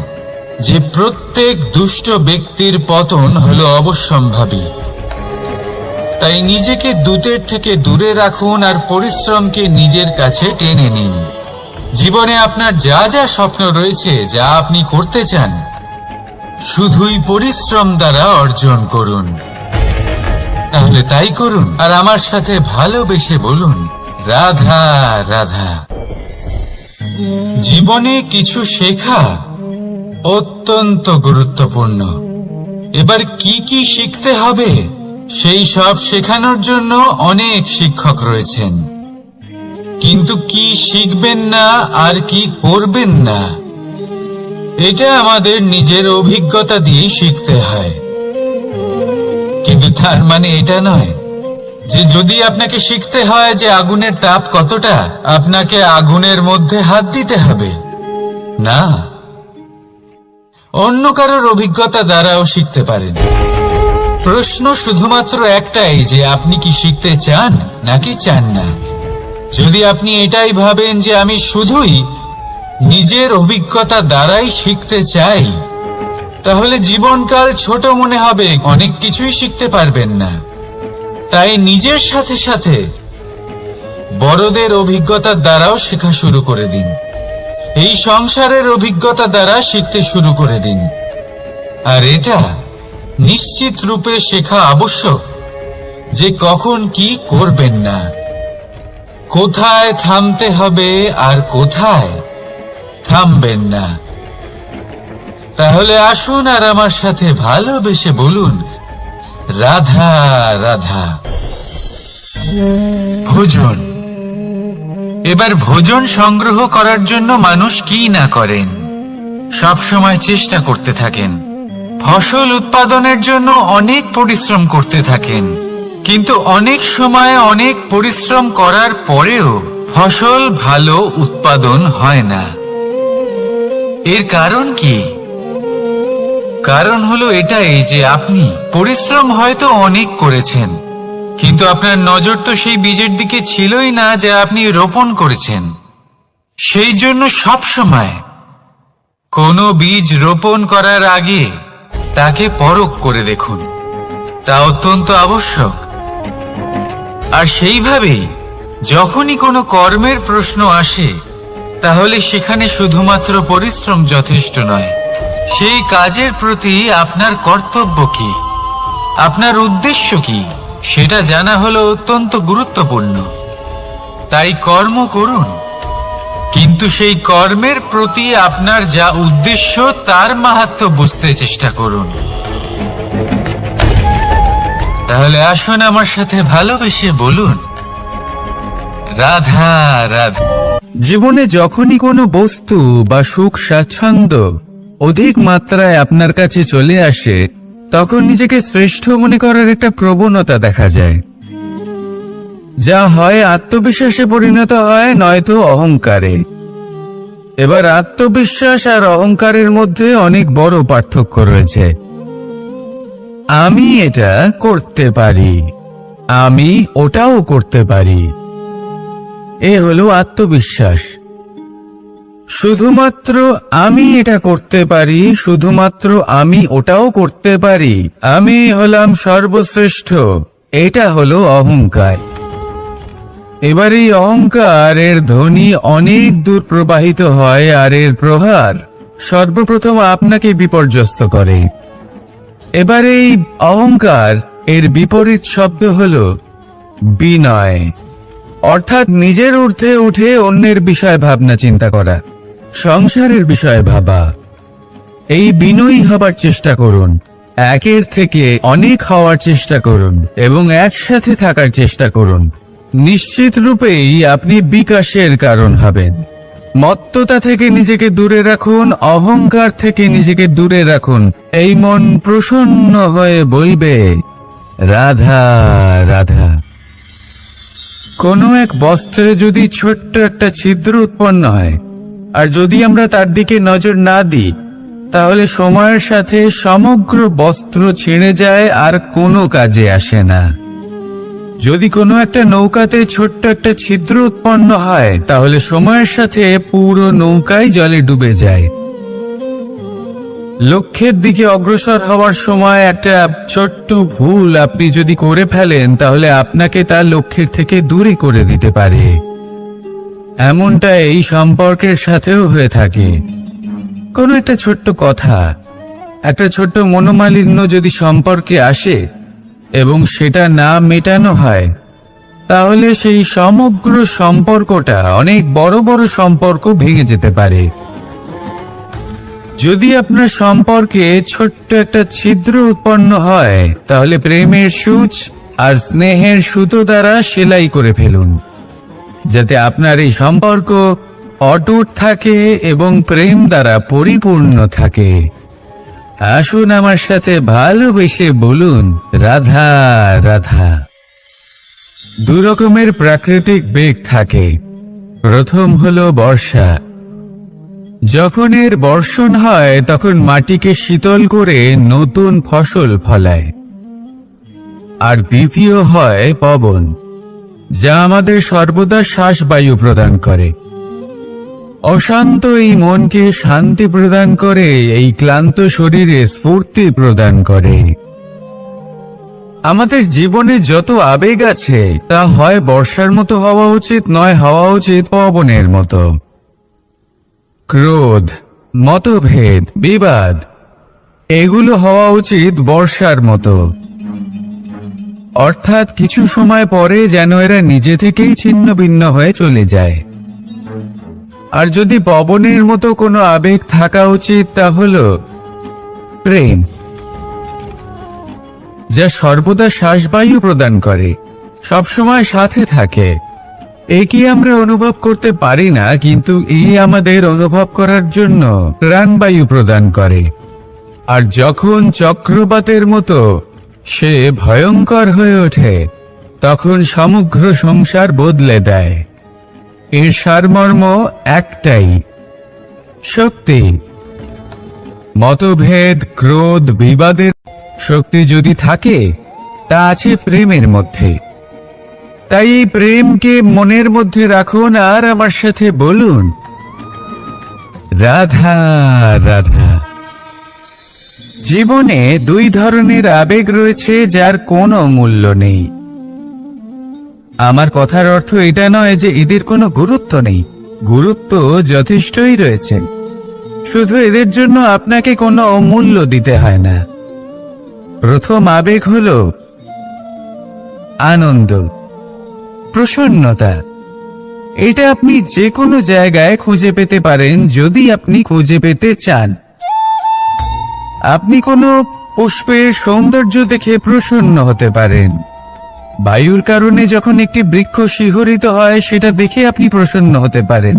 যে প্রত্যেক দুষ্ট ব্যক্তির পতন হলো অবশ্যম্ভাবী। তাই নিজেকে দূতের থেকে দূরে রাখুন আর পরিশ্রমকে নিজের কাছে টেনে নিন। জীবনে আপনার যা যা স্বপ্ন রয়েছে, যা আপনি করতে চান, শুধুই পরিশ্রম দ্বারা অর্জন করুন। তাহলে তাই করুন, আর আমার সাথে ভালোবেসে বলুন, রাধা রাধা। জীবনে কিছু শেখা অত্যন্ত গুরুত্বপূর্ণ। এবার কি কি শিখতে হবে, সেই সব শেখানোর জন্য অনেক শিক্ষক রয়েছেন। কিন্তু কি শিখবেন না আর কি করবেন না, এটা আমাদের নিজের অভিজ্ঞতা দিয়ে শিখতে হয়। কিন্তু তার মানে এটা নয় যে যদি আপনাকে শিখতে হয় যে আগুনের তাপ কতটা, আপনাকে আগুনের মধ্যে হাত দিতে হবে। না, অন্য কারোর অভিজ্ঞতা দ্বারাও শিখতে পারেন। প্রশ্ন শুধুমাত্র একটাই যে আপনি কি শিখতে চান নাকি চান না। যদি আপনি এটাই ভাবেন যে আমি শুধুই নিজের অভিজ্ঞতা দ্বারাই শিখতে চাই, তাহলে জীবনকাল ছোট মনে হবে, অনেক কিছুই শিখতে পারবেন না। তাই নিজের সাথে সাথে বড়দের অভিজ্ঞতার দ্বারাও শেখা শুরু করে দিন। এই সংসারের অভিজ্ঞতা দ্বারা শিখতে শুরু করে দিন। আর এটা নিশ্চিত রূপে শেখা আবশ্যক যে কখন কি করবেন না, কোথায় থামতে হবে আর কোথায় থামবেন না। তাহলে আসুন আর আমার সাথে ভালোবেসে বলুন, রাধা রাধা। ভোজন। এবার ভোজন সংগ্রহ করার জন্য মানুষ কি না করেন, সব সময় চেষ্টা করতে থাকেন। ফসল উৎপাদনের জন্য অনেক পরিশ্রম করতে থাকেন, কিন্তু অনেক সময় অনেক পরিশ্রম করার পরেও ফসল ভালো উৎপাদন হয় না। এর কারণ কি? কারণ হলো এটাই যে আপনি পরিশ্রম হয়তো অনেক করেছেন, কিন্তু আপনার নজর তো সেই বীজের দিকে ছিলই না যা আপনি রোপণ করেছেন। সেই জন্য সব সময় কোনো বীজ রোপণ করার আগে তাকে পরখ করে দেখুন, তা অত্যন্ত আবশ্যক। আর সেইভাবেই যখনই কোনো কর্মের প্রশ্ন আসে, তাহলে সেখানে শুধুমাত্র পরিশ্রম যথেষ্ট নয়। সেই কাজের প্রতি আপনার কর্তব্য কি, আপনার উদ্দেশ্য কি, সেটা জানা হলো অত্যন্ত গুরুত্বপূর্ণ। তাই কর্ম করুন, কিন্তু সেই কর্মের প্রতি আপনার যা উদ্দেশ্য তার মাহাত্ম্য বুঝতে চেষ্টা করুন। তাহলে আসুন আমার সাথে ভালোবেসে বলুন, রাধা রাধা। জীবনে যখনই কোনো বস্তু বা সুখ স্বাচ্ছন্দ্য অধিক মাত্রায় আপনার কাছে চলে আসে, তখন নিজেকে শ্রেষ্ঠ মনে করার একটা প্রবণতা দেখা যায়। যা হয় আত্মবিশ্বাসে পরিণত হয়, নয়তো অহংকারে। এবার আত্মবিশ্বাস আর অহংকারের মধ্যে অনেক বড় পার্থক্য রয়েছে। আমি এটা করতে পারি, আমি ওটাও করতে পারি, এ হলো আত্মবিশ্বাস। শুধুমাত্র আমি এটা করতে পারি, শুধুমাত্র আমি ওটাও করতে পারি, আমি হলাম সর্বশ্রেষ্ঠ, এটা হলো অহংকার। এবার এই অহংকার এর ধ্বনি অনেক দূর প্রবাহিত হয়, আর এর প্রহার সর্বপ্রথম আপনাকে বিপর্যস্ত করে। এবার এই অহংকার এর বিপরীত শব্দ হলো বিনয়, অর্থাৎ নিজের ঊর্ধ্বে উঠে অন্যের বিষয় ভাবনা চিন্তা করা, সংসারের বিষয়ে ভাবা। এই বিনয়ী হবার চেষ্টা করুন, একের থেকে অনেক হওয়ার চেষ্টা করুন এবং একসাথে থাকার চেষ্টা করুন। নিশ্চিত রূপেই আপনি বিকাশের কারণ হবেন। মত্ততা থেকে নিজেকে দূরে রাখুন, অহংকার থেকে নিজেকে দূরে রাখুন। এই মন প্রসন্ন হয়ে বলবে, রাধা রাধা। কোনো এক বস্ত্রে যদি ছোট্ট একটা ছিদ্র উৎপন্ন হয়, আর যদি আমরা তার দিকে নজর না দিই, তাহলে সময়ের সাথে সমগ্র বস্ত্র ছিঁড়ে যায় আর কোনো কাজে আসে না। যদি কোনো একটা নৌকাতে ছোট্ট একটা ছিদ্র উৎপন্ন হয়, তাহলে সময়ের সাথে পুরো নৌকাই জলে ডুবে যায়। লক্ষ্যের দিকে অগ্রসর হওয়ার সময় একটা ছোট্ট ভুল আপনি যদি করে ফেলেন, তাহলে আপনাকে তার লক্ষ্যের থেকে দূরে করে দিতে পারে। এমনটা এই সম্পর্কের সাথেও হয়ে থাকে। কোনো একটা ছোট্ট কথা, একটা ছোট্ট মনোমালিন্য যদি সম্পর্কে আসে এবং সেটা না মেটানো হয়, তাহলে সেই সমগ্র সম্পর্কটা অনেক বড় বড় সম্পর্ক ভেঙে যেতে পারে। যদি আপনার সম্পর্কে ছোট্ট একটা ছিদ্র উৎপন্ন হয়, তাহলে প্রেমের সূচ আর স্নেহের সুতো দ্বারা সেলাই করে ফেলুন, যাতে আপনার এই সম্পর্ক অটুট থাকে এবং প্রেম দ্বারা পরিপূর্ণ থাকে। আসুন আমার সাথে ভালোবেসে বলুন, রাধা রাধা। দু রকমের প্রাকৃতিক বেগ থাকে। প্রথম হলো বর্ষা। যখন এর বর্ষণ হয়, তখন মাটিকে শীতল করে নতুন ফসল ফলায়। আর দ্বিতীয় হয় পবন, যা আমাদের সর্বদা শ্বাসবায়ু প্রদান করে। অশান্ত এই মনকে শান্তি প্রদান করে, এই ক্লান্ত শরীরে স্ফূর্তি প্রদান করে। আমাদের জীবনে যত আবেগ আছে, তা হয় বর্ষার মতো হওয়া উচিত, নয় হওয়া উচিত পবনের মতো। ক্রোধ, মতভেদ, বিবাদ, এগুলো হওয়া উচিত বর্ষার মতো। অর্থাৎ কিছু সময় পরে যেন এরা নিজে থেকেই ছিন্ন ভিন্ন হয়ে চলে যায়। আর যদি পবনের মতো কোনো আবেগ থাকা উচিত, তা হলো প্রেম, যা সর্বদা শ্বাসবায়ু প্রদান করে, সবসময় সাথে থাকে। একে আমরা অনুভব করতে পারি না, কিন্তু এই আমাদের অনুভব করার জন্য প্রাণবায়ু প্রদান করে। আর যখন চক্রবাতের মতো সে ভয়ঙ্কর হয়ে ওঠে, তখন সমগ্র সংসার বদলে দেয়। এর সারমর্ম একটাই, শক্তি। মতভেদ, ক্রোধ, বিবাদের শক্তি যদি থাকে, তা আছে প্রেমের মধ্যে। তাই এই প্রেমকে মনের মধ্যে রাখুন আর আমার সাথে বলুন, রাধা রাধা। জীবনে দুই ধরনের আবেগ রয়েছে, যার কোনো মূল্য নেই। আমার কথার অর্থ এটা নয় যে এদের কোনো গুরুত্ব নেই, গুরুত্ব যথেষ্টই রয়েছে, শুধু এদের জন্য আপনাকে কোনো মূল্য দিতে হয় না। প্রথম আবেগ হলো আনন্দ, প্রসন্নতা। এটা আপনি যে কোনো জায়গায় খুঁজে পেতে পারেন, যদি আপনি খুঁজে পেতে চান। আপনি কোনো পুষ্পের সৌন্দর্য দেখে প্রসন্ন হতে পারেন। বায়ুর কারণে যখন একটি বৃক্ষ শিহরিত হয়, সেটা দেখে আপনি প্রসন্ন হতে পারেন।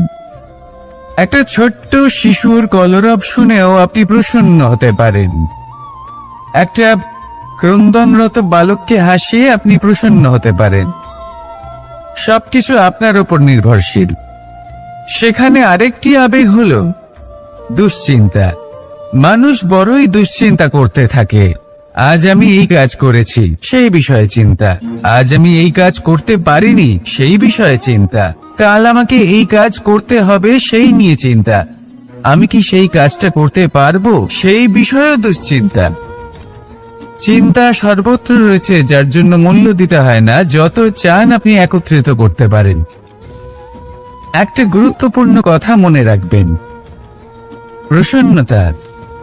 একটা ছোট্ট শিশুর কলরব শুনেও আপনি প্রসন্ন হতে পারেন। একটা ক্রন্দনরত বালককে হাসিয়ে আপনি প্রসন্ন হতে পারেন। সবকিছু আপনার উপর নির্ভরশীল। সেখানে আরেকটি আবেগ হলো দুশ্চিন্তা। মানুষ বড়ই দুশ্চিন্তা করতে থাকে। আজ আমি এই কাজ করেছি, সেই বিষয়ে চিন্তা। আজ আমি এই কাজ করতে পারিনি, সেই বিষয়ে চিন্তা। কাল আমাকে এই কাজ করতে হবে, সেই নিয়ে চিন্তা। আমি কি সেই কাজটা করতে পারবো, সেই বিষয়েও দুশ্চিন্তা। চিন্তা সর্বত্র রয়েছে, যার জন্য মূল্য দিতে হয় না। যত চান আপনি একত্রিত করতে পারেন। একটা গুরুত্বপূর্ণ কথা মনে রাখবেন, প্রসন্নতা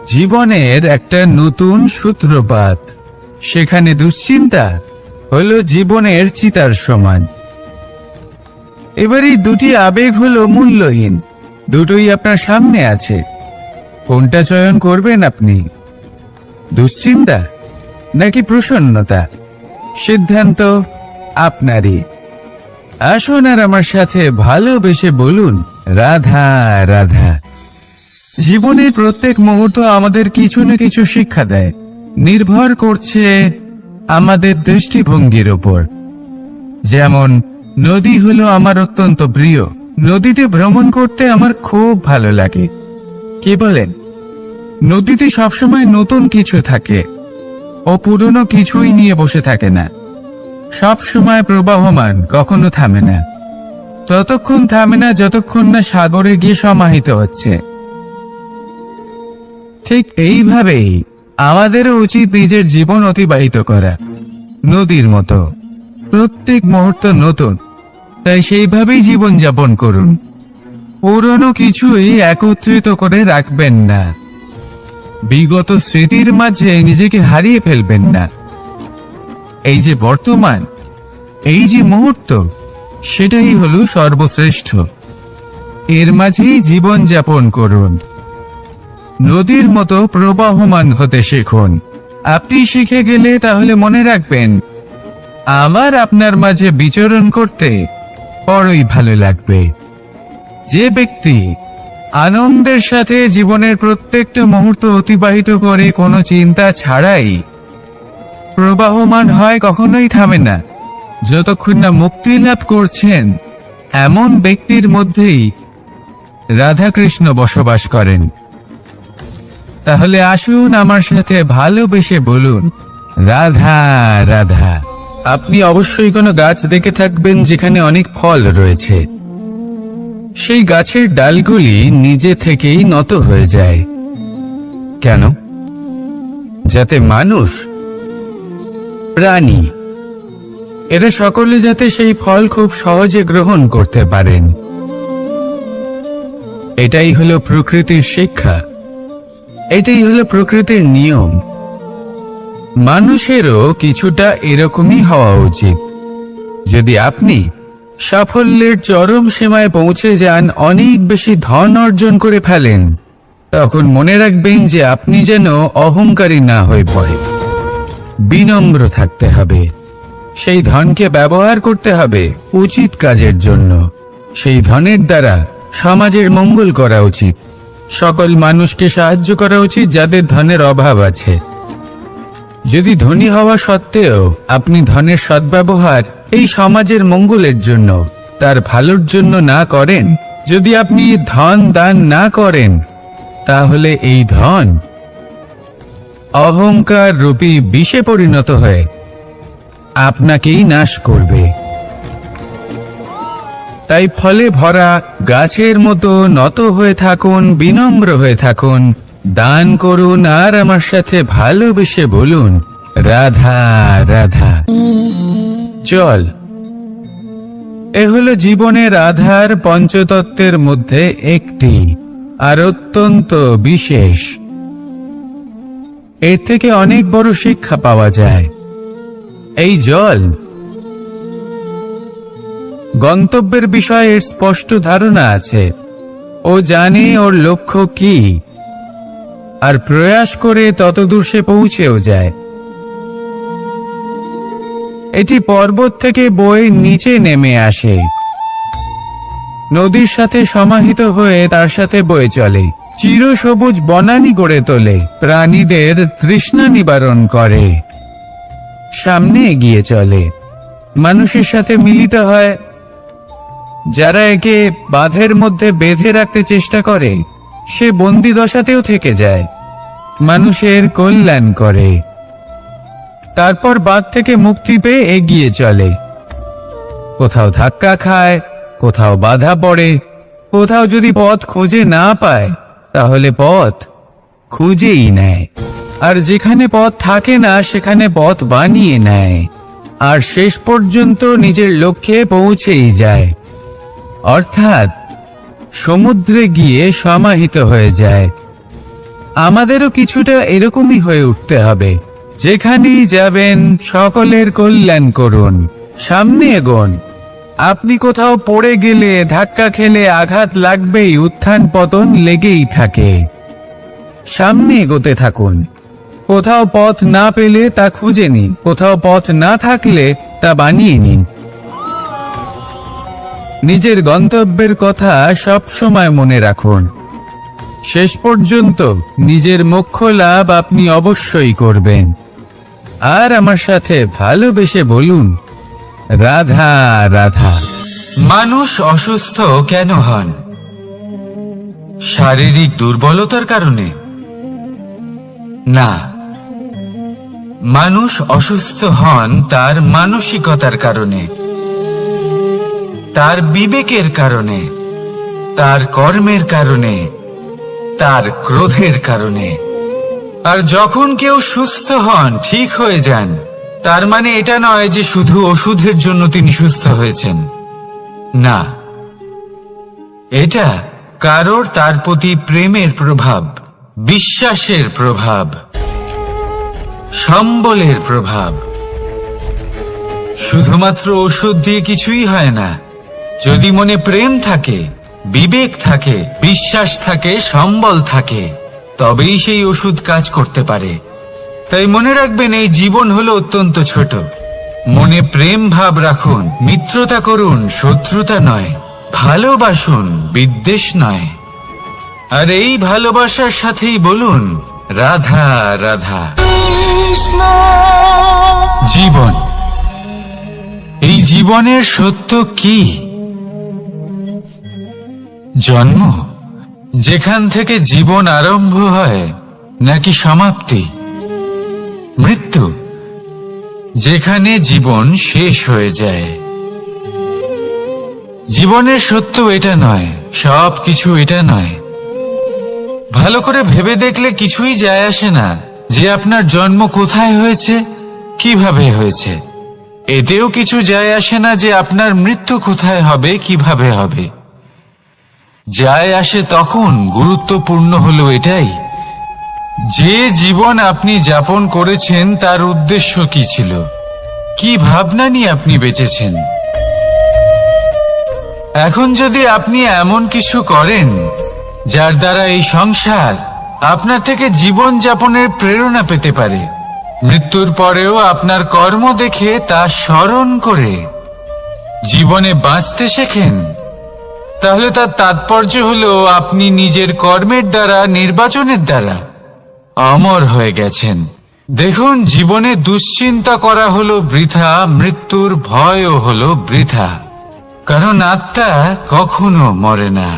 জীবনের একটা নতুন সূত্রপাত। সেখানে দুশ্চিন্তা হলো জীবনের চিতার সমান। এবার এই দুটি আবেগ হলো মূল্যহীন, দুটোই আপনার সামনে আছে। কোনটা চয়ন করবেন আপনি, দুশ্চিন্তা নাকি প্রসন্নতা? সিদ্ধান্ত আপনারই। আসুন আর আমার সাথে ভালোবেসে বলুন, রাধা রাধা। জীবনের প্রত্যেক মুহূর্ত আমাদের কিছু না কিছু শিক্ষা দেয়, নির্ভর করছে আমাদের দৃষ্টিভঙ্গির ওপর। যেমন নদী হলো আমার অত্যন্ত প্রিয়। নদীতে ভ্রমণ করতে আমার খুব ভালো লাগে। কি বলেন? নদীতে সবসময় নতুন কিছু থাকে, ও পুরনো কিছুই নিয়ে বসে থাকে না। সব সময় প্রবাহমান, কখনো থামে না। ততক্ষণ থামে না যতক্ষণ না সাগরে গিয়ে সমাহিত হচ্ছে। ঠিক এইভাবেই আমাদেরও উচিত নিজের জীবন অতিবাহিত করা, নদীর মতো। প্রত্যেক মুহূর্ত নতুন, তাই সেইভাবেই জীবন যাপন করুন। পুরনো কিছুই একত্রিত করে রাখবেন না। বিগত স্মৃতির মাঝে নিজেকে হারিয়ে ফেলবেন না। এই যে বর্তমান, এই যে মুহূর্ত, সেটাই হলো সর্বশ্রেষ্ঠ। এর মাঝেই জীবন যাপন করুন। নদীর মতো প্রবাহমান হতে শিখুন। আপনি শিখে গেলে তাহলে মনে রাখবেন, আমার আপনার মাঝে বিচরণ করতে বড়ই ভালো লাগবে। যে ব্যক্তি আনন্দের সাথে জীবনের প্রত্যেকটা মুহূর্ত অতিবাহিত করে কোনো চিন্তা ছাড়াই প্রবাহমান হয়, কখনোই থামে না যতক্ষণ না মুক্তি লাভ করছেন, এমন ব্যক্তির মধ্যেই রাধাকৃষ্ণ বসবাস করেন। তাহলে আসুন আমার সাথে ভালোবেসে বলুন, রাধা রাধা। আপনি অবশ্যই কোনো গাছ দেখে থাকবেন যেখানে অনেক ফল রয়েছে। সেই গাছের ডালগুলি নিজে থেকেই নত হয়ে যায়। কেন? যাতে মানুষ, প্রাণী, এরা সকলে যাতে সেই ফল খুব সহজে গ্রহণ করতে পারেন। এটাই হলো প্রকৃতির শিক্ষা, এটাই হলো প্রকৃতির নিয়ম। মানুষেরও কিছুটা এরকমই হওয়া উচিত। যদি আপনি সাফল্যের চরম সীমায় পৌঁছে যান, অনেক বেশি ধন অর্জন করে ফেলেন, তখন মনে রাখবেন যে আপনি যেন অহংকারী না হয়ে পড়ে। বিনম্র থাকতে হবে। সেই ধনকে ব্যবহার করতে হবে উচিত কাজের জন্য। সেই ধনের দ্বারা সমাজের মঙ্গল করা উচিত। সকল মানুষকে সাহায্য করা উচিত যাদের ধনের অভাব আছে। যদি ধনী হওয়া সত্ত্বেও আপনি ধনের সদ্ব্যবহার এই সমাজের মঙ্গলের জন্য, তার ভালোর জন্য না করেন, যদি আপনি ধন দান না করেন, তাহলে এই ধন অহংকার রূপী বিষে পরিণত হয়ে আপনাকেই নাশ করবে। তাই ফলে ভরা গাছের মতো নত হয়ে থাকুন, বিনম্র হয়ে থাকুন, দান করুন, আর আমার সাথে ভালোবেসে বলুন, রাধা রাধা। জল এ হলো জীবনের আধার, পঞ্চতত্ত্বের মধ্যে একটি, আর অত্যন্ত বিশেষ। এর থেকে অনেক বড় শিক্ষা পাওয়া যায়। এই জল গন্তব্যের বিষয়ে এর স্পষ্ট ধারণা আছে। ও জানে ওর লক্ষ্য কি, আর প্রয়াস করে ততদূর সে পৌঁছেও যায়। এটি পর্বত থেকে বয়ে নিচে নেমে আসে, নদীর সাথে সমাহিত হয়ে তার সাথে বয়ে চলে, চিরসবুজ বনানী গড়ে তোলে, প্রাণীদের তৃষ্ণা নিবারণ করে, সামনে এগিয়ে চলে, মানুষের সাথে মিলিত হয়, যারা একে বাঁধের মধ্যে বেঁধে রাখতে চেষ্টা করে সে বন্দি দশাতেও থেকে যায়, মানুষের কল্যাণ করে, তারপর বাঁধ থেকে মুক্তি পেয়ে এগিয়ে চলে। কোথাও ধাক্কা খায়, কোথাও বাধা পড়ে, কোথাও যদি পথ খুঁজে না পায় তাহলে পথ খুঁজেই নেয়, আর যেখানে পথ থাকে না সেখানে পথ বানিয়ে নেয়, আর শেষ পর্যন্ত নিজের লক্ষ্যে পৌঁছেই যায়, অর্থাৎ সমুদ্রে গিয়ে সমাহিত হয়ে যায়। আমাদেরও কিছুটা এরকমই হয়ে উঠতে হবে। যেখানেই যাবেন সকলের কল্যাণ করুন, সামনে এগোন। আপনি কোথাও পড়ে গেলে, ধাক্কা খেলে আঘাত লাগবেই, উত্থান পতন লেগেই থাকে। সামনে এগোতে থাকুন। কোথাও পথ না পেলে তা খুঁজে নিন, কোথাও পথ না থাকলে তা বানিয়ে নিন। নিজের গন্তব্যের কথা সব সময় মনে রাখুন। শেষ পর্যন্ত নিজের মোক্ষ লাভ আপনি অবশ্যই করবেন। আর আমার সাথে ভালোবেসে বলুন, রাধা রাধা। মানুষ অসুস্থ কেন হন? শারীরিক দুর্বলতার কারণে? না, মানুষ অসুস্থ হন তার মানসিকতার কারণে, তার বিবেকের কারণে, তার কর্মের কারণে, তার ক্রোধের কারণে। আর যখন কেউ সুস্থ হন, ঠিক হয়ে যান, তার মানে এটা নয় যে শুধু ওষুধের জন্য তিনি সুস্থ হয়েছেন। না, এটা কারোর তার প্রতি প্রেমের প্রভাব, বিশ্বাসের প্রভাব, সম্বলের প্রভাব। শুধুমাত্র ওষুধ দিয়ে কিছুই হয় না। যদি মনে প্রেম থাকে, বিবেক থাকে, বিশ্বাস থাকে, সম্বল থাকে, তবেই সেই ওষুধ কাজ করতে পারে। তাই মনে রাখবেন, এই জীবন হলো অত্যন্ত ছোট। মনে প্রেম ভাব রাখুন, মিত্রতা করুন, শত্রুতা নয়, ভালোবাসুন, বিদ্বেষ নয়। আর এই ভালোবাসার সাথেই বলুন, রাধা রাধা। জীবন, এই জীবনের সত্য কি? জন্ম, যেখান থেকে জীবন আরম্ভ হয়, নাকি সমাপ্তি? মৃত্যু, যেখানে জীবন শেষ হয়ে যায়। জীবনের সত্য এটা নয়, সব কিছু এটা নয়। ভালো করে ভেবে দেখলে কিছুই যায় আসে না যে আপনার জন্ম কোথায় হয়েছে, কিভাবে হয়েছে। এতেও কিছু যায় আসে না যে আপনার মৃত্যু কোথায় হবে, কিভাবে হবে। যায় আসে তখন, গুরুত্বপূর্ণ হলো এটাই যে জীবন আপনি যাপন করেছেন তার উদ্দেশ্য কি ছিল, কি ভাবনা নিয়ে আপনি বেঁচেছেন। এখন যদি আপনি এমন কিছু করেন যার দ্বারা এই সংসার আপনার থেকে জীবন যাপনের প্রেরণা পেতে পারে, মৃত্যুর পরেও আপনার কর্ম দেখে তা স্মরণ করে জীবনে বাঁচতে শেখেন, তাহলে তার তাৎপর্য হলো আপনি নিজের কর্মের দ্বারা, নির্বাচনের দ্বারা অমর হয়ে গেছেন। দেখুন, জীবনে দুশ্চিন্তা করা হলো বৃথা, মৃত্যুর ভয়ও হলো বৃথা। কারণ আত্মা কখনো মরে না,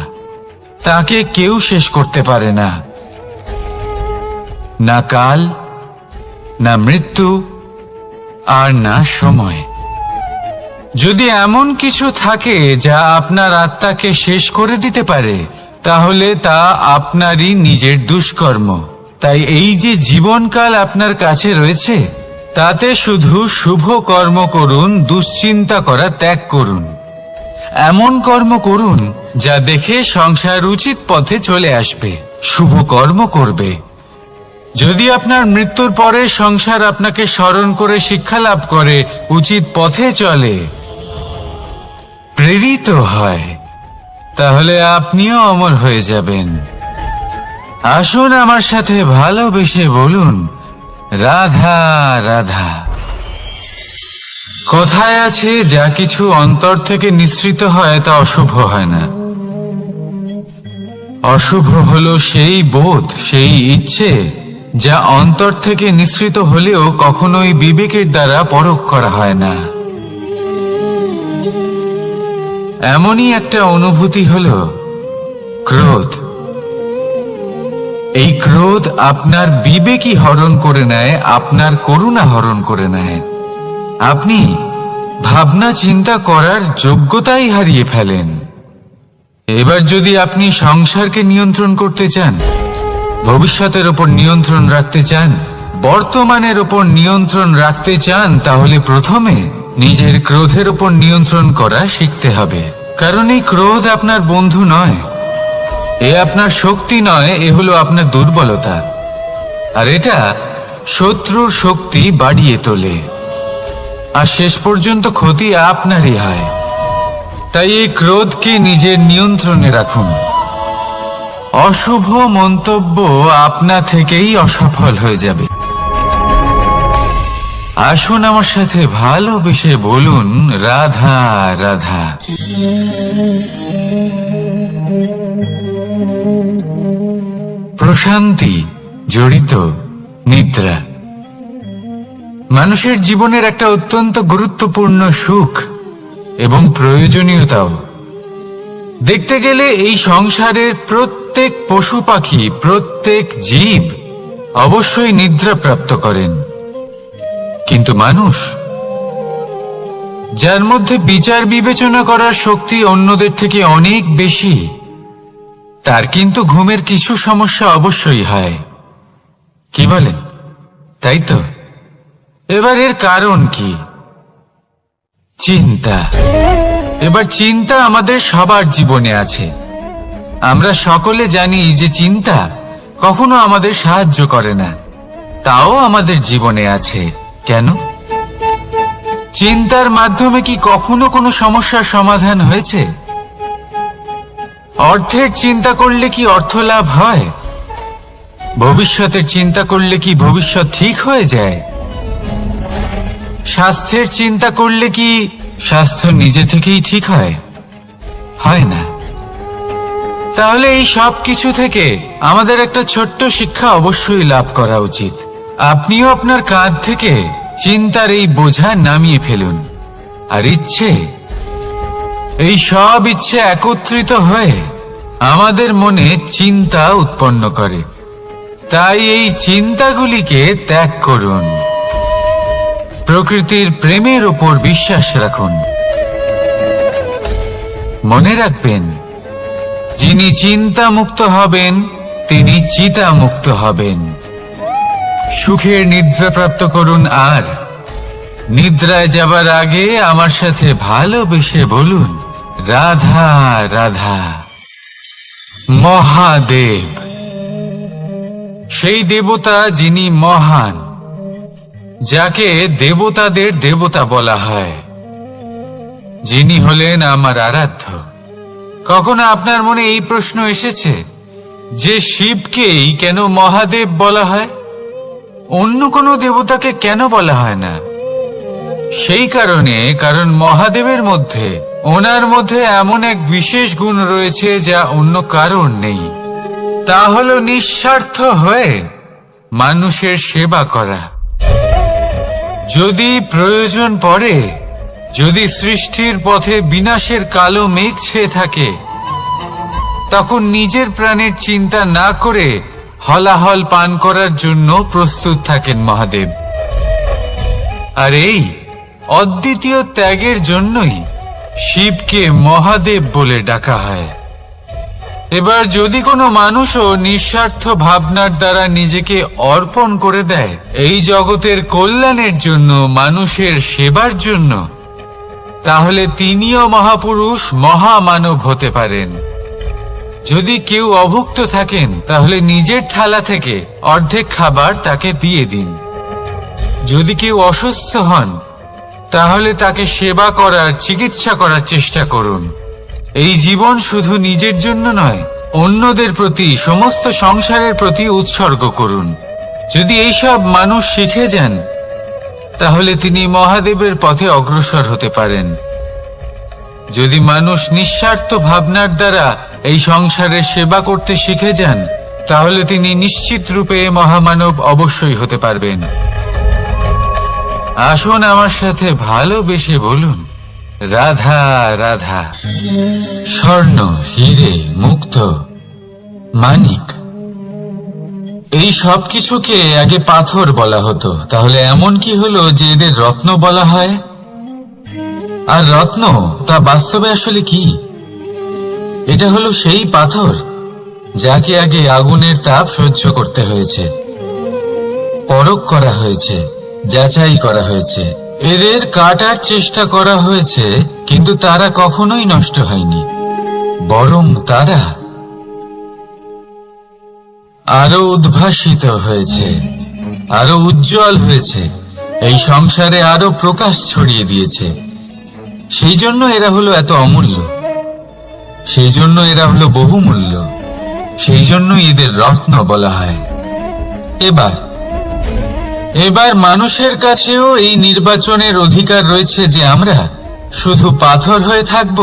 তাকে কেউ শেষ করতে পারে না। না কাল, না মৃত্যু, আর না সময়। যদি এমন কিছু থাকে যা আপনার আত্মাকে শেষ করে দিতে পারে, তাহলে তা আপনারই নিজের দুষ্কর্ম। তাই এই যে জীবনকাল আপনার কাছে রয়েছে, তাতে শুধু শুভ কর্ম করুন, দুশ্চিন্তা করা ত্যাগ করুন। এমন কর্ম করুন যা দেখে সংসার উচিত পথে চলে আসবে, শুভ কর্ম করবে। যদি আপনার মৃত্যুর পরে সংসার আপনাকে স্মরণ করে শিক্ষা লাভ করে, উচিত পথে চলে, প্রেরিত হয়, তাহলে আপনিও অমর হয়ে যাবেন। আসুন আমার সাথে ভালোবেসে বলুন, রাধা রাধা। কথায় আছে, যা কিছু অন্তর থেকে নিঃসৃত হয় তা অশুভ হয় না। অশুভ হলো সেই বোধ, সেই ইচ্ছে যা অন্তর থেকে নিঃসৃত হলেও কখনোই বিবেকের দ্বারা পরখ করা হয় না। এমনই একটা অনুভূতি হলো ক্রোধ। এই ক্রোধ আপনার বিবেকই হরণ করে নেয়, আপনার করুণা হরণ করে নেয়। আপনি ভাবনা চিন্তা করার যোগ্যতাই হারিয়ে ফেলেন। এবার যদি আপনি সংসারকে নিয়ন্ত্রণ করতে চান, ভবিষ্যতের উপর নিয়ন্ত্রণ রাখতে চান, বর্তমানের উপর নিয়ন্ত্রণ রাখতে চান, তাহলে প্রথমে নিজের ক্রোধের উপর নিয়ন্ত্রণ করা শিখতে হবে। কারণ এই ক্রোধ আপনার বন্ধু নয়, এ আপনার শক্তি নয়, এ হলো আপনার দুর্বলতা। আর এটা শত্রুর শক্তি বাড়িয়ে তোলে, আর শেষ পর্যন্ত ক্ষতি আপনারই হয়। তাই এই ক্রোধকে নিজের নিয়ন্ত্রণে রাখুন। অশুভ মন্তব্য আপনা থেকেই অসফল হয়ে যাবে। আসুন আমার সাথে ভালোবেসে বলুন, রাধা রাধা। প্রশান্তি জড়িত নিদ্রা মানুষের জীবনের একটা অত্যন্ত গুরুত্বপূর্ণ সুখ এবং প্রয়োজনীয়তাও। দেখতে গেলে এই সংসারের প্রত্যেক পশু পাখি, প্রত্যেক জীব অবশ্যই নিদ্রা প্রাপ্ত করেন, কিন্তু মানুষ, যার মধ্যে বিচার বিবেচনা করার শক্তি অন্যদের থেকে অনেক বেশি, তার কিন্তু ঘুমের কিছু সমস্যা অবশ্যই হয়। কি বলেন? তাই তো। এবার এর কারণ কি? চিন্তা। এবার চিন্তা আমাদের সবার জীবনে আছে। আমরা সকলে জানি যে চিন্তা কখনো আমাদের সাহায্য করে না, তাও আমাদের জীবনে আছে। কেন? চিন্তার মাধ্যমে কি কখনো কোনো সমস্যার সমাধান হয়েছে? অর্থের চিন্তা করলে কি অর্থ লাভ হয়? ভবিষ্যতের চিন্তা করলে কি ভবিষ্যৎ ঠিক হয়ে যায়? স্বাস্থ্যের চিন্তা করলে কি স্বাস্থ্য নিজে থেকেই ঠিক হয়? হয় না। তাহলে এই সব কিছু থেকে আমাদের একটা ছোট্ট শিক্ষা অবশ্যই লাভ করা উচিত। আপনিও আপনার কাঁধ থেকে চিন্তার এই বোঝা নামিয়ে ফেলুন। আর ইচ্ছে, এই সব ইচ্ছে একত্রিত হয়ে আমাদের মনে চিন্তা উৎপন্ন করে। তাই এই চিন্তাগুলিকে ত্যাগ করুন। প্রকৃতির প্রেমের উপর বিশ্বাস রাখুন। মনে রাখবেন, যিনি চিন্তা মুক্ত হবেন তিনি চিতা মুক্ত হবেন। সুখের নিদ্রা প্রাপ্ত করুন, আর নিদ্রায় যাবার আগে আমার সাথে ভালোবেসে বলুন, রাধা রাধা। মহাদেব, সেই দেবতা যিনি মহান, যাকে দেবতাদের দেবতা বলা হয়, যিনি হলেন আমার আরাধ্য। কখনো আপনার মনে এই প্রশ্ন এসেছে যে শিবকেই কেন মহাদেব বলা হয়, অন্য কোনো দেবতাকে কেন বলা হয় না? সেই কারণ মহাদেবের মধ্যে, ওনার মধ্যে এমন এক বিশেষ গুণ রয়েছে যা অন্য কারোর নেই। তা হলো নিঃস্বার্থ হয়ে মানুষের সেবা করা। যদি প্রয়োজন পড়ে, যদি সৃষ্টির পথে বিনাশের কালো মেঘ ছেয়ে থাকে, তখন নিজের প্রাণের চিন্তা না করে হলাহল পান করার জন্য প্রস্তুত থাকেন মহাদেব। আর এই অদ্বিতীয় ত্যাগের জন্যই শিবকে মহাদেব বলে ডাকা হয়। এবার যদি কোনো মানুষও নিঃস্বার্থ ভাবনার দ্বারা নিজেকে অর্পণ করে দেয় এই জগতের কল্যাণের জন্য, মানুষের সেবার জন্য, তাহলে তিনিও মহাপুরুষ, মহামানব হতে পারেন। যদি কেউ অভুক্ত থাকেন, তাহলে নিজের থালা থেকে অর্ধেক খাবার তাকে দিয়ে দিন। যদি কেউ অসুস্থ হন, তাহলে তাকে সেবা করার, চিকিৎসা করার চেষ্টা করুন। এই জীবন শুধু নিজের জন্য নয়, অন্যদের প্রতি, সমস্ত সংসারের প্রতি উৎসর্গ করুন। যদি এইসব মানুষ শিখে যান, তাহলে তিনি মহাদেবের পথে অগ্রসর হতে পারেন। যদি মানুষ নিঃস্বার্থ ভাবনার দ্বারা এই সংসারের সেবা করতে শিখে যান, তাহলে তিনি নিশ্চিত রূপে মহামানব অবশ্যই হতে পারবেন। আসুন আমার সাথে ভালোবেসে বলুন, রাধা রাধা। স্বর্ণ, হিরে, মুক্ত, মানিক, এই সব কিছুকে আগে পাথর বলা হতো। তাহলে এমন কি হলো যে এদের রত্ন বলা হয়? আর রত্ন তা বাস্তবে আসলে কি? এটা হলো সেই পাথর যাকে আগে আগুনের তাপ সহ্য করতে হয়েছে, পরখ করা হয়েছে, যাচাই করা হয়েছে, এদের কাটার চেষ্টা করা হয়েছে, কিন্তু তারা কখনোই নষ্ট হয়নি, বরং তারা আরো উদ্ভাসিত হয়েছে, আরো উজ্জ্বল হয়েছে, এই সংসারে আরো প্রকাশ ছড়িয়ে দিয়েছে। সেই জন্য এরা হলো এত অমূল্য, সেই জন্য এরা হলো বহুমূল্য, সেই জন্য এদের রত্ন বলা হয়। এবার মানুষের কাছেও এই নির্বাচনের অধিকার রয়েছে যে আমরা শুধু পাথর হয়ে থাকব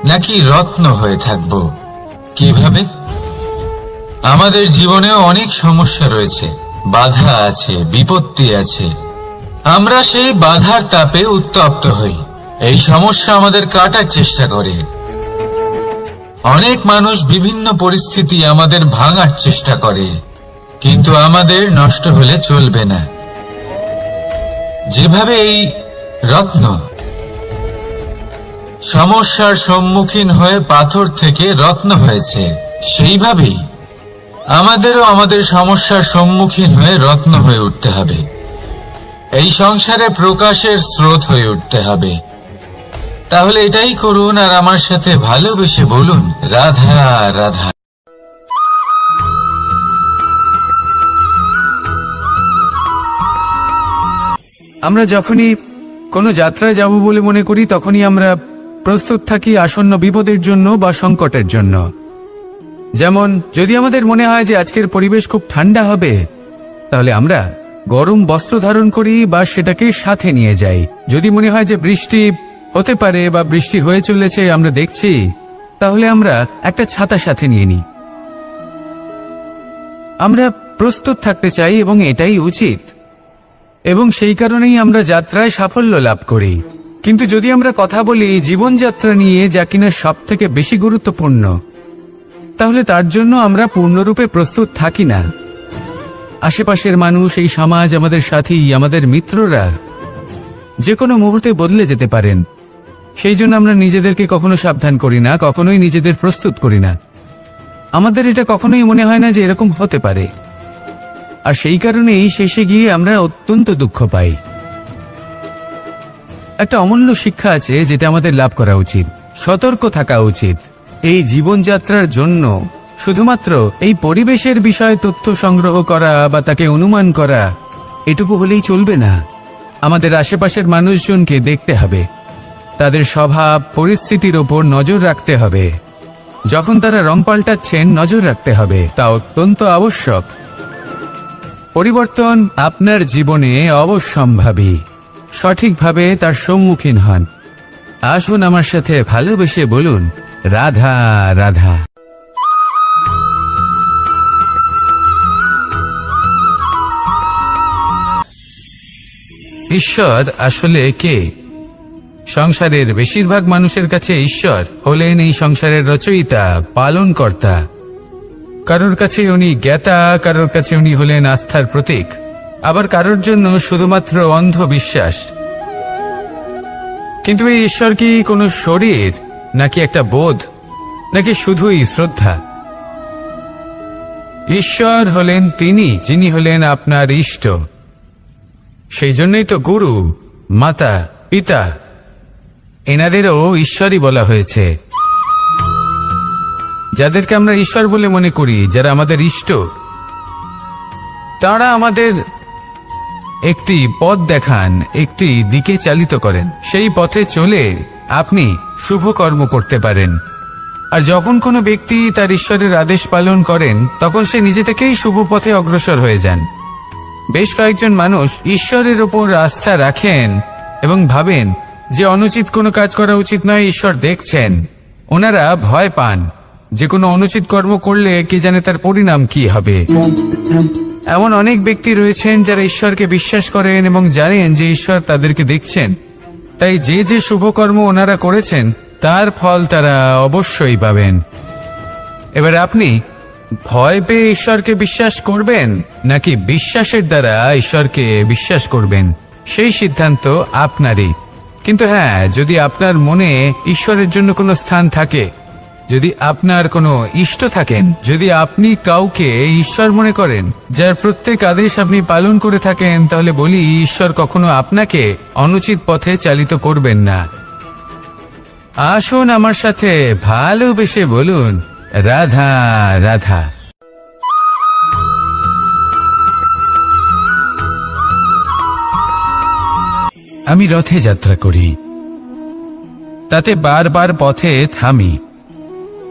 নাকি রত্ন হয়ে থাকব। কিভাবে? আমাদের জীবনেও অনেক সমস্যা রয়েছে, বাধা আছে, বিপত্তি আছে। আমরা সেই বাধার তাপে উত্তপ্ত হই, এই সমস্যা আমাদের কাটার চেষ্টা করে। অনেক মানুষ বিভিন্ন পরিস্থিতি আমাদের ভাঙার চেষ্টা করে, কিন্তু আমাদের নষ্ট হলে চলবে না। যেভাবে এই রত্ন সমস্যার সম্মুখীন হয়ে পাথর থেকে রত্ন হয়েছে, সেইভাবেই আমাদেরও আমাদের সমস্যার সম্মুখীন হয়ে রত্ন হয়ে উঠতে হবে, এই সংসারে প্রকাশের স্রোত হয়ে উঠতে হবে। তাহলে এটাই করুন আর আমার সাথে ভালোবেসে বলুন, রাধা রাধা। আমরা যখনই কোনো যাত্রায় যাব বলে মনে করি, তখনই আমরা প্রস্তুত থাকি আসন্ন বিপদের জন্য বা সংকটের জন্য। যেমন যদি আমাদের মনে হয় যে আজকের পরিবেশ খুব ঠান্ডা হবে, তাহলে আমরা গরম বস্ত্র ধারণ করি বা সেটাকে সাথে নিয়ে যাই। যদি মনে হয় যে বৃষ্টি হতে পারে বা বৃষ্টি হয়ে চলেছে, আমরা দেখছি, তাহলে আমরা একটা ছাতা সাথে নিয়ে নিই। আমরা প্রস্তুত থাকতে চাই এবং এটাই উচিত, এবং সেই কারণেই আমরা যাত্রায় সাফল্য লাভ করি। কিন্তু যদি আমরা কথা বলি জীবনযাত্রা নিয়ে, যা কিনা সব থেকে বেশি গুরুত্বপূর্ণ, তাহলে তার জন্য আমরা পূর্ণরূপে প্রস্তুত থাকি না। আশেপাশের মানুষ, এই সমাজ, আমাদের সাথী, আমাদের মিত্ররা যে কোনো মুহূর্তে বদলে যেতে পারেন। সেই জন্য আমরা নিজেদেরকে কখনো সাবধান করি না, কখনোই নিজেদের প্রস্তুত করি না। আমাদের এটা কখনোই মনে হয় না যে এরকম হতে পারে, আর সেই কারণেই শেষে গিয়ে আমরা অত্যন্ত দুঃখ পাই। একটা অমূল্য শিক্ষা আছে যেটা আমাদের লাভ করা উচিত, সতর্ক থাকা উচিত। এই জীবনযাত্রার জন্য শুধুমাত্র এই পরিবেশের বিষয়ে তথ্য সংগ্রহ করা বা তাকে অনুমান করা, এটুকু হলেই চলবে না। আমাদের আশেপাশের মানুষজনকে দেখতে হবে, তাদের স্বভাব পরিস্থিতির ওপর নজর রাখতে হবে। যখন তারা রং পাল্টাচ্ছেন, নজর রাখতে হবে, তা অত্যন্ত আবশ্যক। পরিবর্তন আপনার জীবনে অবশ্যম্ভাবী, সঠিকভাবে তার সম্মুখীন হন। আসুন আমার সাথে ভালোবেসে বলুন, রাধা রাধা। ঈশ্বর আসলে কে? সংসারের বেশিরভাগ মানুষের কাছে ঈশ্বর হলেন এই সংসারের রচয়িতা, পালনকর্তা। কারোর কাছে উনি জ্ঞাতা, কারোর কাছে উনি হলেন আস্থার প্রতীক, আবার কারোর জন্য শুধুমাত্র অন্ধ বিশ্বাস। কিন্তু এই ঈশ্বর কি কোনো শরীর, নাকি একটা বোধ, নাকি শুধুই শ্রদ্ধা? ঈশ্বর হলেন তিনি যিনি হলেন আপনার ইষ্ট। সেই জন্যই তো গুরু, মাতা, পিতা এনাদেরও ঈশ্বরই বলা হয়েছে। যাদেরকে আমরা ঈশ্বর বলে মনে করি, যারা আমাদের ইষ্ট, তারা আমাদের একটি পথ দেখান, একটি দিকে চালিত করেন। সেই পথে চলে আপনি শুভ কর্ম করতে পারেন। আর যখন কোনো ব্যক্তি তার ঈশ্বরের আদেশ পালন করেন, তখন সে নিজে থেকেই শুভ পথে অগ্রসর হয়ে যান। বেশ কয়েকজন মানুষ ঈশ্বরের ওপর আস্থা রাখেন এবং ভাবেন যে অনুচিত কোনো কাজ করা উচিত নয়, ঈশ্বর দেখছেন। ওনারা ভয় পান যে কোনো অনুচিত কর্ম করলে কে জানে তার পরিণাম কি হবে। এমন অনেক ব্যক্তি রয়েছেন যারা ঈশ্বরকে বিশ্বাস করেন এবং জানেন যে ঈশ্বর তাদেরকে দেখছেন, তাই যে যে শুভকর্ম ওনারা করেছেন তার ফল তারা অবশ্যই পাবেন। এবার আপনি ভয় পেয়ে ঈশ্বরকে বিশ্বাস করবেন নাকি বিশ্বাসের দ্বারা ঈশ্বরকে বিশ্বাস করবেন, সেই সিদ্ধান্ত আপনারই। কিন্তু হ্যাঁ, যদি আপনার মনে ঈশ্বরের জন্য কোনো স্থান থাকে, যদি আপনার কোনো ইষ্ট থাকেন, যদি আপনি কাউকে ঈশ্বর মনে করেন, যার প্রত্যেক আদেশ আপনি পালন করে থাকেন, তাহলে বলি ঈশ্বর কখনো আপনাকে অনুচিত পথে চালিত করবেন না। আসুন আমার সাথে ভালোবেসে বলুন, রাধা রাধা। আমি রথে যাত্রা করি, তাতে বারবার পথে থামি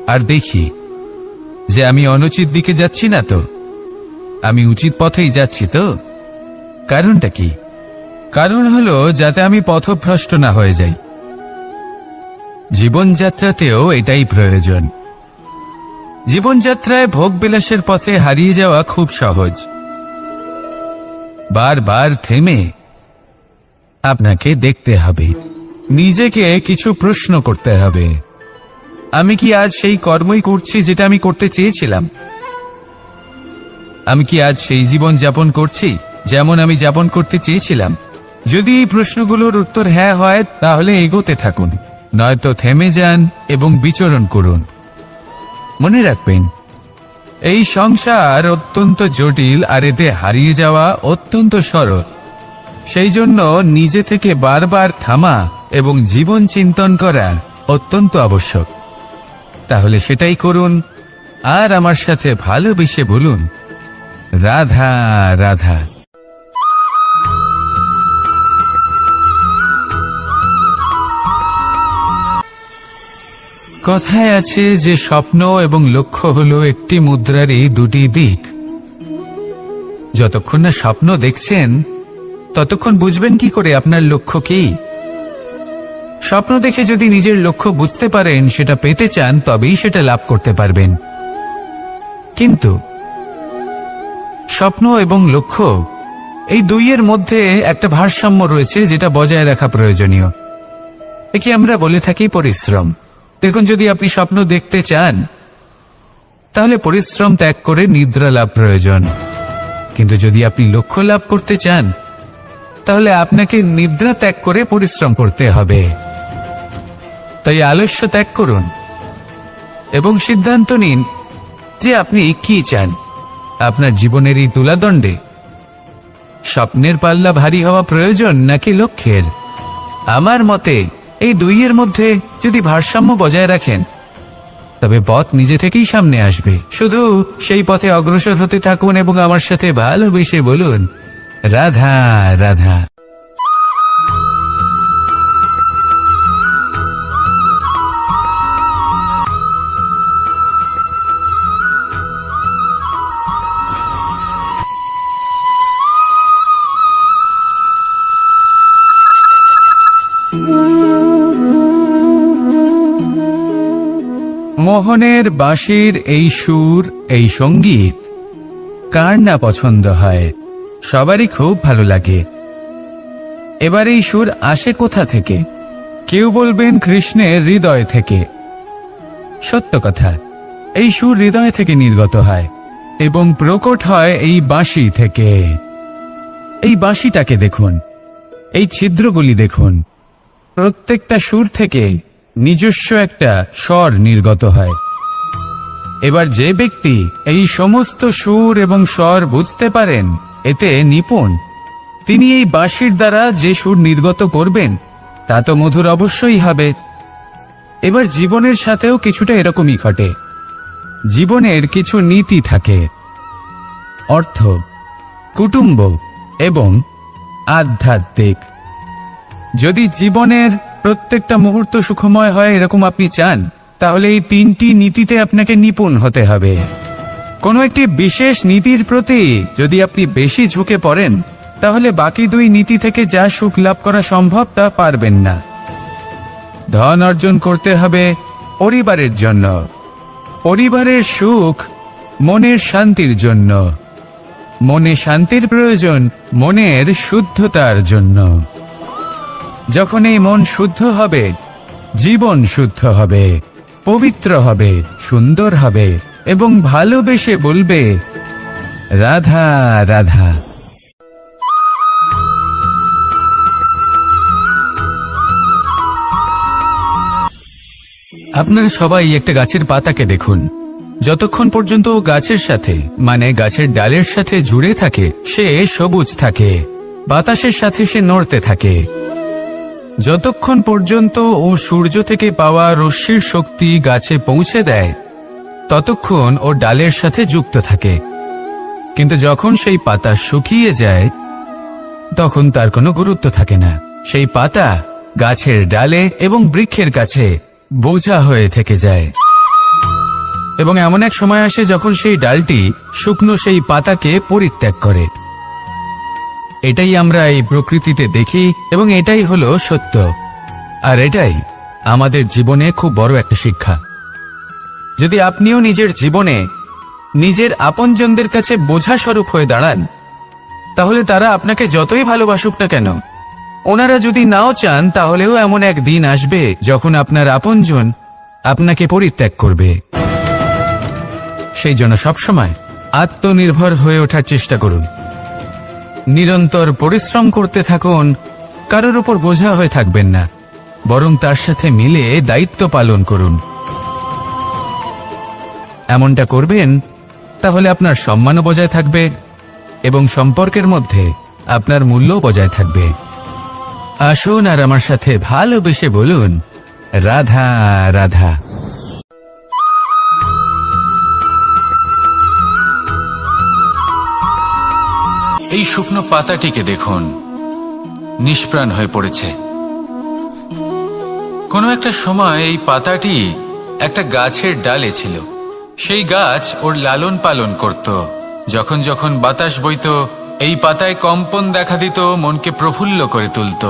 আর দেখি যে আমি অনুচিত দিকে যাচ্ছি না তো, আমি উচিত পথেই যাচ্ছি তো। কারণটা কি? কারণ হলো যাতে আমি পথভ্রষ্ট না হয়ে যাই। জীবনযাত্রাতেও এটাই প্রয়োজন। জীবনযাত্রায় ভোগবিলাসের পথে হারিয়ে যাওয়া খুব সহজ। বারবার থেমে আপনাকে দেখতে হবে, নিজেকে কিছু প্রশ্ন করতে হবে। আমি কি আজ সেই কর্মই করছি যেটা আমি করতে চেয়েছিলাম? আমি কি আজ সেই জীবন যাপন করছি যেমন আমি যাপন করতে চেয়েছিলাম? যদি এই প্রশ্নগুলোর উত্তর হ্যাঁ হয়, তাহলে এগোতে থাকুন, নয়তো থেমে যান এবং বিচরণ করুন। মনে রাখবেন, এই সংসার অত্যন্ত জটিল আর এতে হারিয়ে যাওয়া অত্যন্ত সরল। সেই জন্য নিজে থেকে বারবার থামা এবং জীবন চিন্তন করা অত্যন্ত আবশ্যক। তাহলে সেটাই করুন আর আমার সাথে ভালোবেসে বলুন, রাধা রাধা। কথায় আছে যে স্বপ্ন এবং লক্ষ্য হলো একটি মুদ্রারই দুটি দিক। যতক্ষণ না স্বপ্ন দেখছেন ততক্ষণ বুঝবেন কি করে আপনার লক্ষ্য কি? স্বপ্ন দেখে যদি নিজের লক্ষ্য বুঝতে পারেন, সেটা পেতে চান, তবেই সেটা লাভ করতে পারবেন। কিন্তু স্বপ্ন এবং লক্ষ্য এই দুইয়ের মধ্যে একটা ভারসাম্য রয়েছে, যেটা বজায় রাখা প্রয়োজনীয়। একে আমরা বলে থাকি পরিশ্রম। দেখুন, যদি আপনি স্বপ্ন দেখতে চান, তাহলে পরিশ্রম ত্যাগ করে নিদ্রা লাভ প্রয়োজন। কিন্তু যদি আপনি লক্ষ্য লাভ করতে চান, তাহলে আপনাকে নিদ্রা ত্যাগ করে পরিশ্রম করতে হবে। তাই আলস্য ত্যাগ করুন এবং সিদ্ধান্ত নিন যে আপনি কি চান আপনার জীবনের এই তুলাদণ্ডে। স্বপ্নের পাল্লা ভারী হওয়া প্রয়োজন নাকি লক্ষ্যের? আমার মতে এই দুইয়ের মধ্যে যদি ভারসাম্য বজায় রাখেন, তবে পথ নিজে থেকেই সামনে আসবে। শুধু সেই পথে অগ্রসর হতে থাকুন এবং আমার সাথে ভালোবেসে বলুন, রাধা রাধা। মোহনের বাঁশির এই সুর, এই সঙ্গীত কার না পছন্দ হয়? সবারই খুব ভালো লাগে। এবার এই সুর আসে কোথা থেকে? কেউ বলবেন কৃষ্ণের হৃদয় থেকে। সত্য কথা, এই সুর হৃদয় থেকে নির্গত হয় এবং প্রকট হয় এই বাঁশি থেকে। এই বাঁশিটাকে দেখুন, এই ছিদ্রগুলি দেখুন, প্রত্যেকটা সুর থেকে নিজস্ব একটা স্বর নির্গত হয়। এবার যে ব্যক্তি এই সমস্ত সুর এবং স্বর বুঝতে পারেন, এতে নিপুণ, তিনি এই বাঁশির দ্বারা যে সুর নির্গত করবেন তা তো মধুর অবশ্যই হবে। এবার জীবনের সাথেও কিছুটা এরকমই ঘটে। জীবনের কিছু নীতি থাকে, অর্থ, কুটুম্ব এবং আধ্যাত্মিক। যদি জীবনের প্রত্যেকটা মুহূর্ত সুখময় হয় এরকম আপনি চান, তাহলে এই তিনটি নীতিতে আপনাকে নিপুণ হতে হবে। কোনো একটি বিশেষ নীতির প্রতি যদি আপনি বেশি ঝুঁকে পড়েন, তাহলে বাকি দুই নীতি থেকে যা সুখ লাভ করা সম্ভব তা পারবেন না। ধন অর্জন করতে হবে পরিবারের জন্য, পরিবারের সুখ মনের শান্তির জন্য, মনে শান্তির প্রয়োজন মনের শুদ্ধতার জন্য। যখন এই মন শুদ্ধ হবে, জীবন শুদ্ধ হবে, পবিত্র হবে, সুন্দর হবে এবং ভালোবেসে বলবে, রাধা রাধা। আপনারা সবাই একটা গাছের পাতাকে দেখুন। যতক্ষণ পর্যন্ত ও গাছের সাথে মানে গাছের ডালের সাথে জুড়ে থাকে সে সবুজ থাকে, বাতাসের সাথে সে নড়তে থাকে। যতক্ষণ পর্যন্ত ও সূর্য থেকে পাওয়া রশ্মির শক্তি গাছে পৌঁছে দেয় ততক্ষণ ও ডালের সাথে যুক্ত থাকে। কিন্তু যখন সেই পাতা শুকিয়ে যায় তখন তার কোনো গুরুত্ব থাকে না। সেই পাতা গাছের ডালে এবং বৃক্ষের কাছে বোঝা হয়ে থেকে যায় এবং এমন এক সময় আসে যখন সেই ডালটি শুকনো সেই পাতাকে পরিত্যাগ করে। এটাই আমরা এই প্রকৃতিতে দেখি এবং এটাই হলো সত্য। আর এটাই আমাদের জীবনে খুব বড় একটা শিক্ষা। যদি আপনিও নিজের জীবনে নিজের আপনজনদের কাছে বোঝা স্বরূপ হয়ে দাঁড়ান, তাহলে তারা আপনাকে যতই ভালোবাসুক না কেন, ওনারা যদি নাও চান তাহলেও এমন এক দিন আসবে যখন আপনার আপনজন আপনাকে পরিত্যাগ করবে। সেই জন্য সবসময় আত্মনির্ভর হয়ে ওঠার চেষ্টা করুন, নিরন্তর পরিশ্রম করতে থাকুন, কারোর উপর বোঝা হয়ে থাকবেন না, বরং তার সাথে মিলে দায়িত্ব পালন করুন। এমনটা করবেন তাহলে আপনার সম্মানও বজায় থাকবে এবং সম্পর্কের মধ্যে আপনার মূল্যও বজায় থাকবে। আসুন আর আমার সাথে ভালোবেসে বলুন, রাধা রাধা। এই শুকনো পাতাটিকে দেখুন, নিষ্প্রাণ হয়ে পড়েছে। কোনো একটা সময় এই পাতাটি একটা গাছের ডালে ছিল। সেই গাছ ওর লালন পালন করত। যখন যখন বাতাস বইত এই পাতায় কম্পন দেখা দিত, মনকে প্রফুল্ল করে তুলত।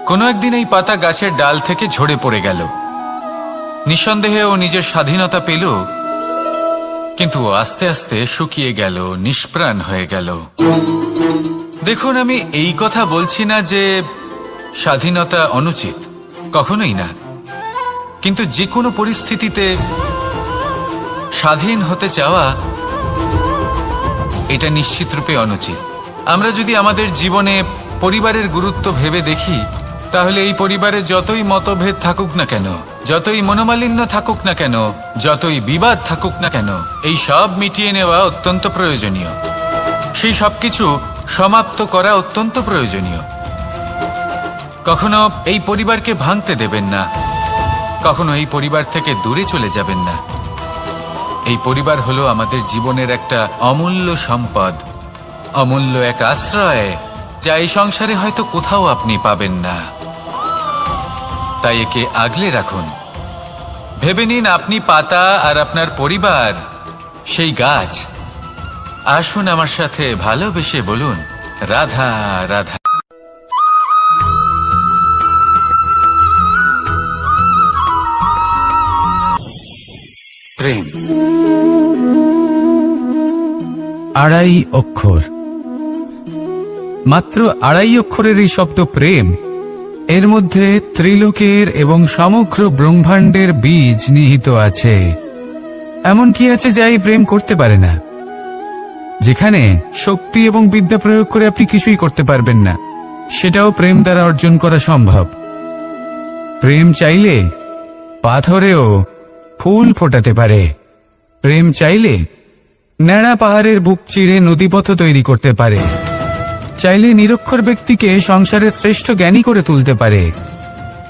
কোনো একদিন এই পাতা গাছের ডাল থেকে ঝরে পড়ে গেল। নিঃসন্দেহে ও নিজের স্বাধীনতা পেল, কিন্তু আস্তে আস্তে শুকিয়ে গেল, নিষ্প্রাণ হয়ে গেল। দেখুন, আমি এই কথা বলছি না যে স্বাধীনতা অনুচিত, কখনোই না। কিন্তু যে কোনো পরিস্থিতিতে স্বাধীন হতে চাওয়া এটা নিশ্চিতরূপে অনুচিত। আমরা যদি আমাদের জীবনে পরিবারের গুরুত্ব ভেবে দেখি, তাহলে এই পরিবারে যতই মতভেদ থাকুক না কেন, যতই মনোমালিন্য থাকুক না কেন, যতই বিবাদ থাকুক না কেন, এই সব মিটিয়ে নেওয়া অত্যন্ত প্রয়োজনীয়। সেই সবকিছু সমাপ্ত করা অত্যন্ত প্রয়োজনীয়। কখনো এই পরিবারকে ভাঙতে দেবেন না, কখনো এই পরিবার থেকে দূরে চলে যাবেন না। এই পরিবার হলো আমাদের জীবনের একটা অমূল্য সম্পদ, অমূল্য এক আশ্রয়, যা এই সংসারে হয়তো কোথাও আপনি পাবেন না। তাই একে আগলে রাখুন। ভেবে নিন আপনি পাতা আর আপনার পরিবার সেই গাছ। আসুন আমার সাথে ভালোবেসে বলুন, রাধা রাধা। প্রেম আড়াই অক্ষর, মাত্র আড়াই অক্ষরের এই শব্দ প্রেম, এর মধ্যে ত্রিলোকের এবং সমগ্র ব্রহ্মাণ্ডের বীজ নিহিত আছে। এমন কি আছে যা এই প্রেম করতে পারে না? যেখানে শক্তি এবং বিদ্যা প্রয়োগ করে আপনি কিছুই করতে পারবেন না, সেটাও প্রেম দ্বারা অর্জন করা সম্ভব। প্রেম চাইলে পাথরেও ফুল ফোটাতে পারে। প্রেম চাইলে ন্যাড়া পাহাড়ের বুক চিরে নদীপথ তৈরি করতে পারে। চাইলে নিরক্ষর ব্যক্তিকে সংসারের শ্রেষ্ঠ জ্ঞানী করে তুলতে পারে।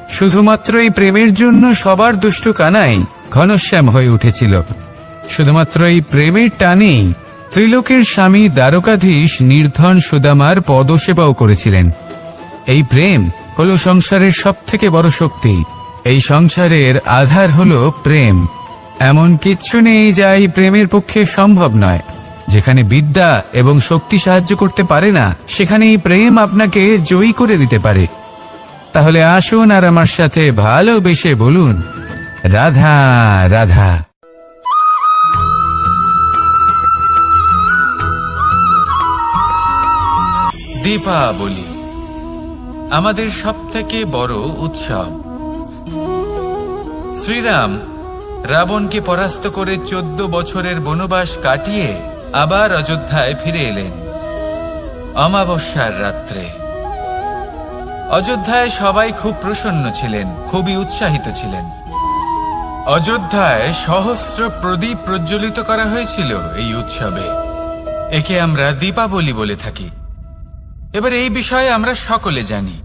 শুধুমাত্র এই প্রেমের জন্য সবার দুষ্টু কানাই ঘনশ্যাম হয়ে উঠেছিল। শুধুমাত্র এই প্রেমের টানেই ত্রিলোকের স্বামী দ্বারকাধীশ নির্ধন সুদামার পদসেবাও করেছিলেন। এই প্রেম হলো সংসারের সবথেকে বড় শক্তি। এই সংসারের আধার হলো প্রেম। এমন কিচ্ছু নেই যা এই প্রেমের পক্ষে সম্ভব নয়। যেখানে বিদ্যা এবং শক্তি সাহায্য করতে পারে না, সেখানে এই প্রেম আপনাকে জয়ী করে দিতে পারে। তাহলে আসুন আর আমার সাথে ভালোবেসে বলুন, রাধা রাধা। দীপাবলি আমাদের সবথেকে বড় উৎসব। শ্রীরাম রাবণকে পরাস্ত করে 14 বছরের বনবাস কাটিয়ে আবার অযোধ্যায় ফিরে এলেন অমাবস্যার রাত্রে। অযোধ্যায় সবাই খুব প্রসন্ন ছিলেন, খুবই উৎসাহিত ছিলেন। অযোধ্যায় সহস্র প্রদীপ প্রজ্বলিত করা হয়েছিল এই উৎসবে। একে আমরা দীপাবলি বলে থাকি। এবার এই বিষয়ে আমরা সকলে জানি।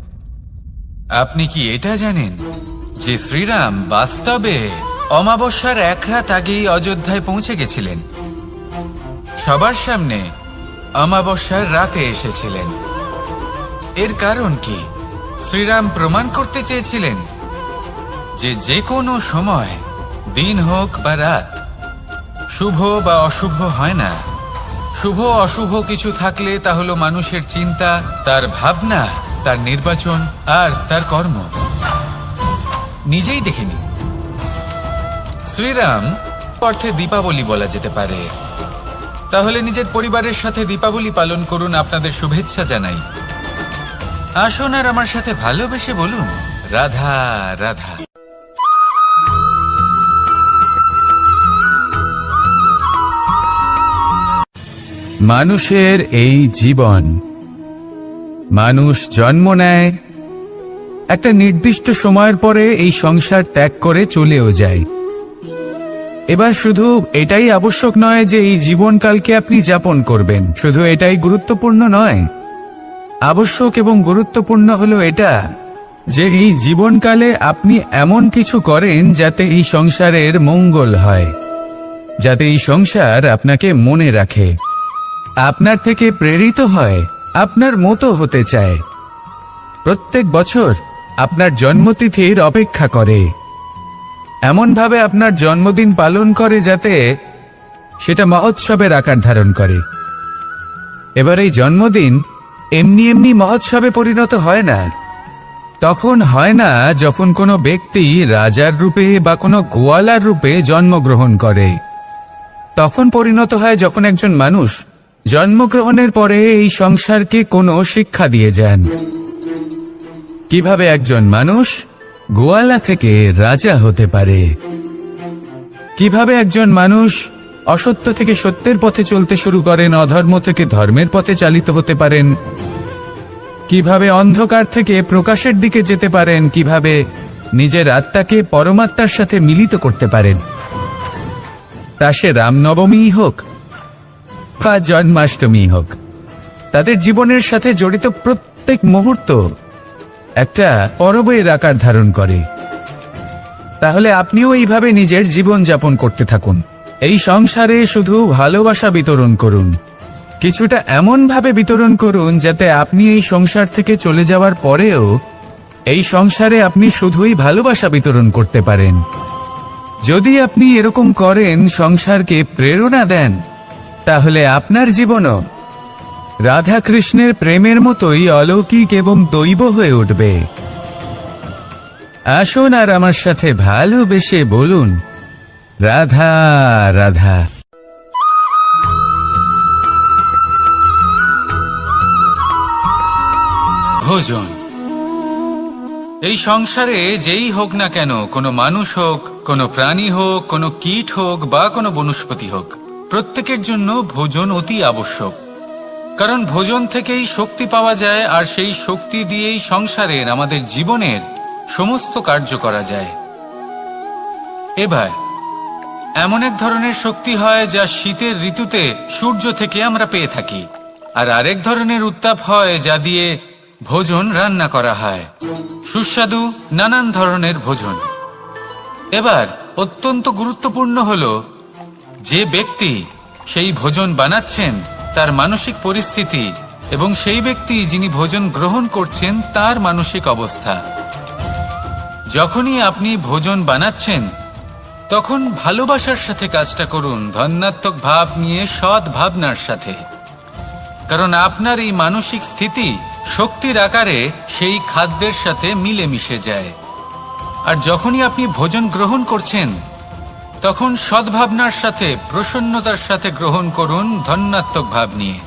আপনি কি এটা জানেন যে শ্রীরাম বাস্তবে অমাবস্যার এক রাত আগেই অযোধ্যায় পৌঁছে গেছিলেন? সবার সামনে অমাবস্যার রাতে এসেছিলেন। এর কারণ কি? শ্রীরাম প্রমাণ করতে চেয়েছিলেন যে যে কোনো সময়, দিন হোক বা রাত, শুভ বা অশুভ হয় না। শুভ অশুভ কিছু থাকলে তা হলো মানুষের চিন্তা, তার ভাবনা, তার নির্বাচন আর তার কর্ম। নিজেই দেখে নিন। শ্রীরাম অর্থে দীপাবলি বলা যেতে পারে। তাহলে নিজের পরিবারের সাথে দীপাবলি পালন করুন। আপনাদের শুভেচ্ছা জানাই। আসুন আর আমার সাথে ভালোবেসে বলুন, রাধা রাধা। মানুষের এই জীবন, মানুষ জন্ম নেয়, একটা নির্দিষ্ট সময়ের পরে এই সংসার ত্যাগ করে চলেও যায়। এবার শুধু এটাই আবশ্যক নয় যে এই জীবনকালকে আপনি যাপন করবেন, শুধু এটাই গুরুত্বপূর্ণ নয়। আবশ্যক এবং গুরুত্বপূর্ণ হলো এটা যে এই জীবনকালে আপনি এমন কিছু করেন যাতে এই সংসারের মঙ্গল হয়, যাতে এই সংসার আপনাকে মনে রাখে, আপনার থেকে প্রেরিত হয়, আপনার মতো হতে চায়, প্রত্যেক বছর আপনার জন্মতিথির অপেক্ষা করে, এমনভাবে আপনার জন্মদিন পালন করে যাতে সেটা মহোৎসবের আকার ধারণ করে। এবার এই জন্মদিন এমনি এমনি মহোৎসবে পরিণত হয় না। তখন হয় না যখন কোনো ব্যক্তি রাজার রূপে বা কোনো গোয়ালার রূপে জন্মগ্রহণ করে। তখন পরিণত হয় যখন একজন মানুষ জন্মগ্রহণের পরে এই সংসারকে কোনো শিক্ষা দিয়ে যান। কিভাবে একজন মানুষ গোয়ালা থেকে রাজা হতে পারে, কিভাবে একজন মানুষ অসত্য থেকে সত্যের পথে চলতে শুরু করেন, অধর্ম থেকে ধর্মের পথে চালিত হতে পারেন, কিভাবে অন্ধকার থেকে প্রকাশের দিকে যেতে পারেন, কিভাবে নিজের আত্মাকে পরমাত্মার সাথে মিলিত করতে পারেন। তা সে রামনবমী হোক বা জন্মাষ্টমী হোক, তাদের জীবনের সাথে জড়িত প্রত্যেক মুহূর্ত একটা পরবের আকার ধারণ করে। তাহলে আপনিও এইভাবে নিজের জীবন যাপন করতে থাকুন। এই সংসারে শুধু ভালোবাসা বিতরণ করুন, কিছুটা এমনভাবে বিতরণ করুন যাতে আপনি এই সংসার থেকে চলে যাওয়ার পরেও এই সংসারে আপনি শুধুই ভালোবাসা বিতরণ করতে পারেন। যদি আপনি এরকম করেন, সংসারকে প্রেরণা দেন, তাহলে আপনার জীবনও রাধা কৃষ্ণের প্রেমের মতোই অলৌকিক এবং দৈব হয়ে উঠবে। আসুন আর আমার সাথে ভালোবেসে বলুন, রাধা রাধা। ভোজন। এই সংসারে যেই হোক না কেন, কোনো মানুষ হোক, কোনো প্রাণী হোক, কোনো কীট হোক বা কোনো বনস্পতি হোক, প্রত্যেকের জন্য ভোজন অতি আবশ্যক। কারণ ভোজন থেকেই শক্তি পাওয়া যায়, আর সেই শক্তি দিয়েই সংসারের, আমাদের জীবনের সমস্ত কার্য করা যায়। এবার এমন এক ধরনের শক্তি হয় যা শীতের ঋতুতে সূর্য থেকে আমরা পেয়ে থাকি, আর আরেক ধরনের উত্তাপ হয় যা দিয়ে ভোজন রান্না করা হয়, সুস্বাদু নানান ধরনের ভোজন। এবার অত্যন্ত গুরুত্বপূর্ণ হলো যে ব্যক্তি সেই ভোজন বানাচ্ছেন তার মানসিক পরিস্থিতি এবং সেই ব্যক্তি যিনি ভোজন গ্রহণ করছেন তার মানসিক অবস্থা। যখনই আপনি ভোজন বানাচ্ছেন তখন ভালোবাসার সাথে কাজটা করুন, ধন্যাত্মক ভাব নিয়ে, সৎ ভাবনার সাথে। কারণ আপনার এই মানসিক স্থিতি শক্তির আকারে সেই খাদ্যের সাথে মিলেমিশে যায়। আর যখনই আপনি ভোজন গ্রহণ করছেন তখন সদ্ভাবনার সাথে, প্রসন্নতার সাথে গ্রহণ করুন, ধন্যাত্মক ভাব নিয়ে।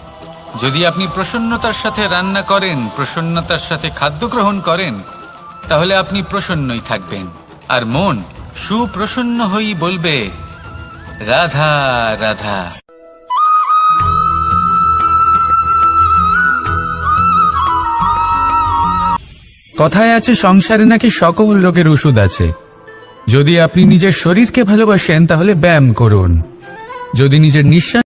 যদি আপনি প্রসন্নতার সাথে রান্না করেন, প্রসন্নতার সাথে খাদ্য গ্রহণ করেন, তাহলে আপনি প্রসন্নই থাকবেন। আর মন সুপ্রসন্ন হয়েই বলবে, রাধা রাধা। কথায় আছে সংসারে নাকি সকল রোগের ওষুধ আছে। যদি আপনি নিজের শরীরকে ভালোবাসেন তাহলে ব্যায়াম করুন। যদি নিজের নিঃশ্বাস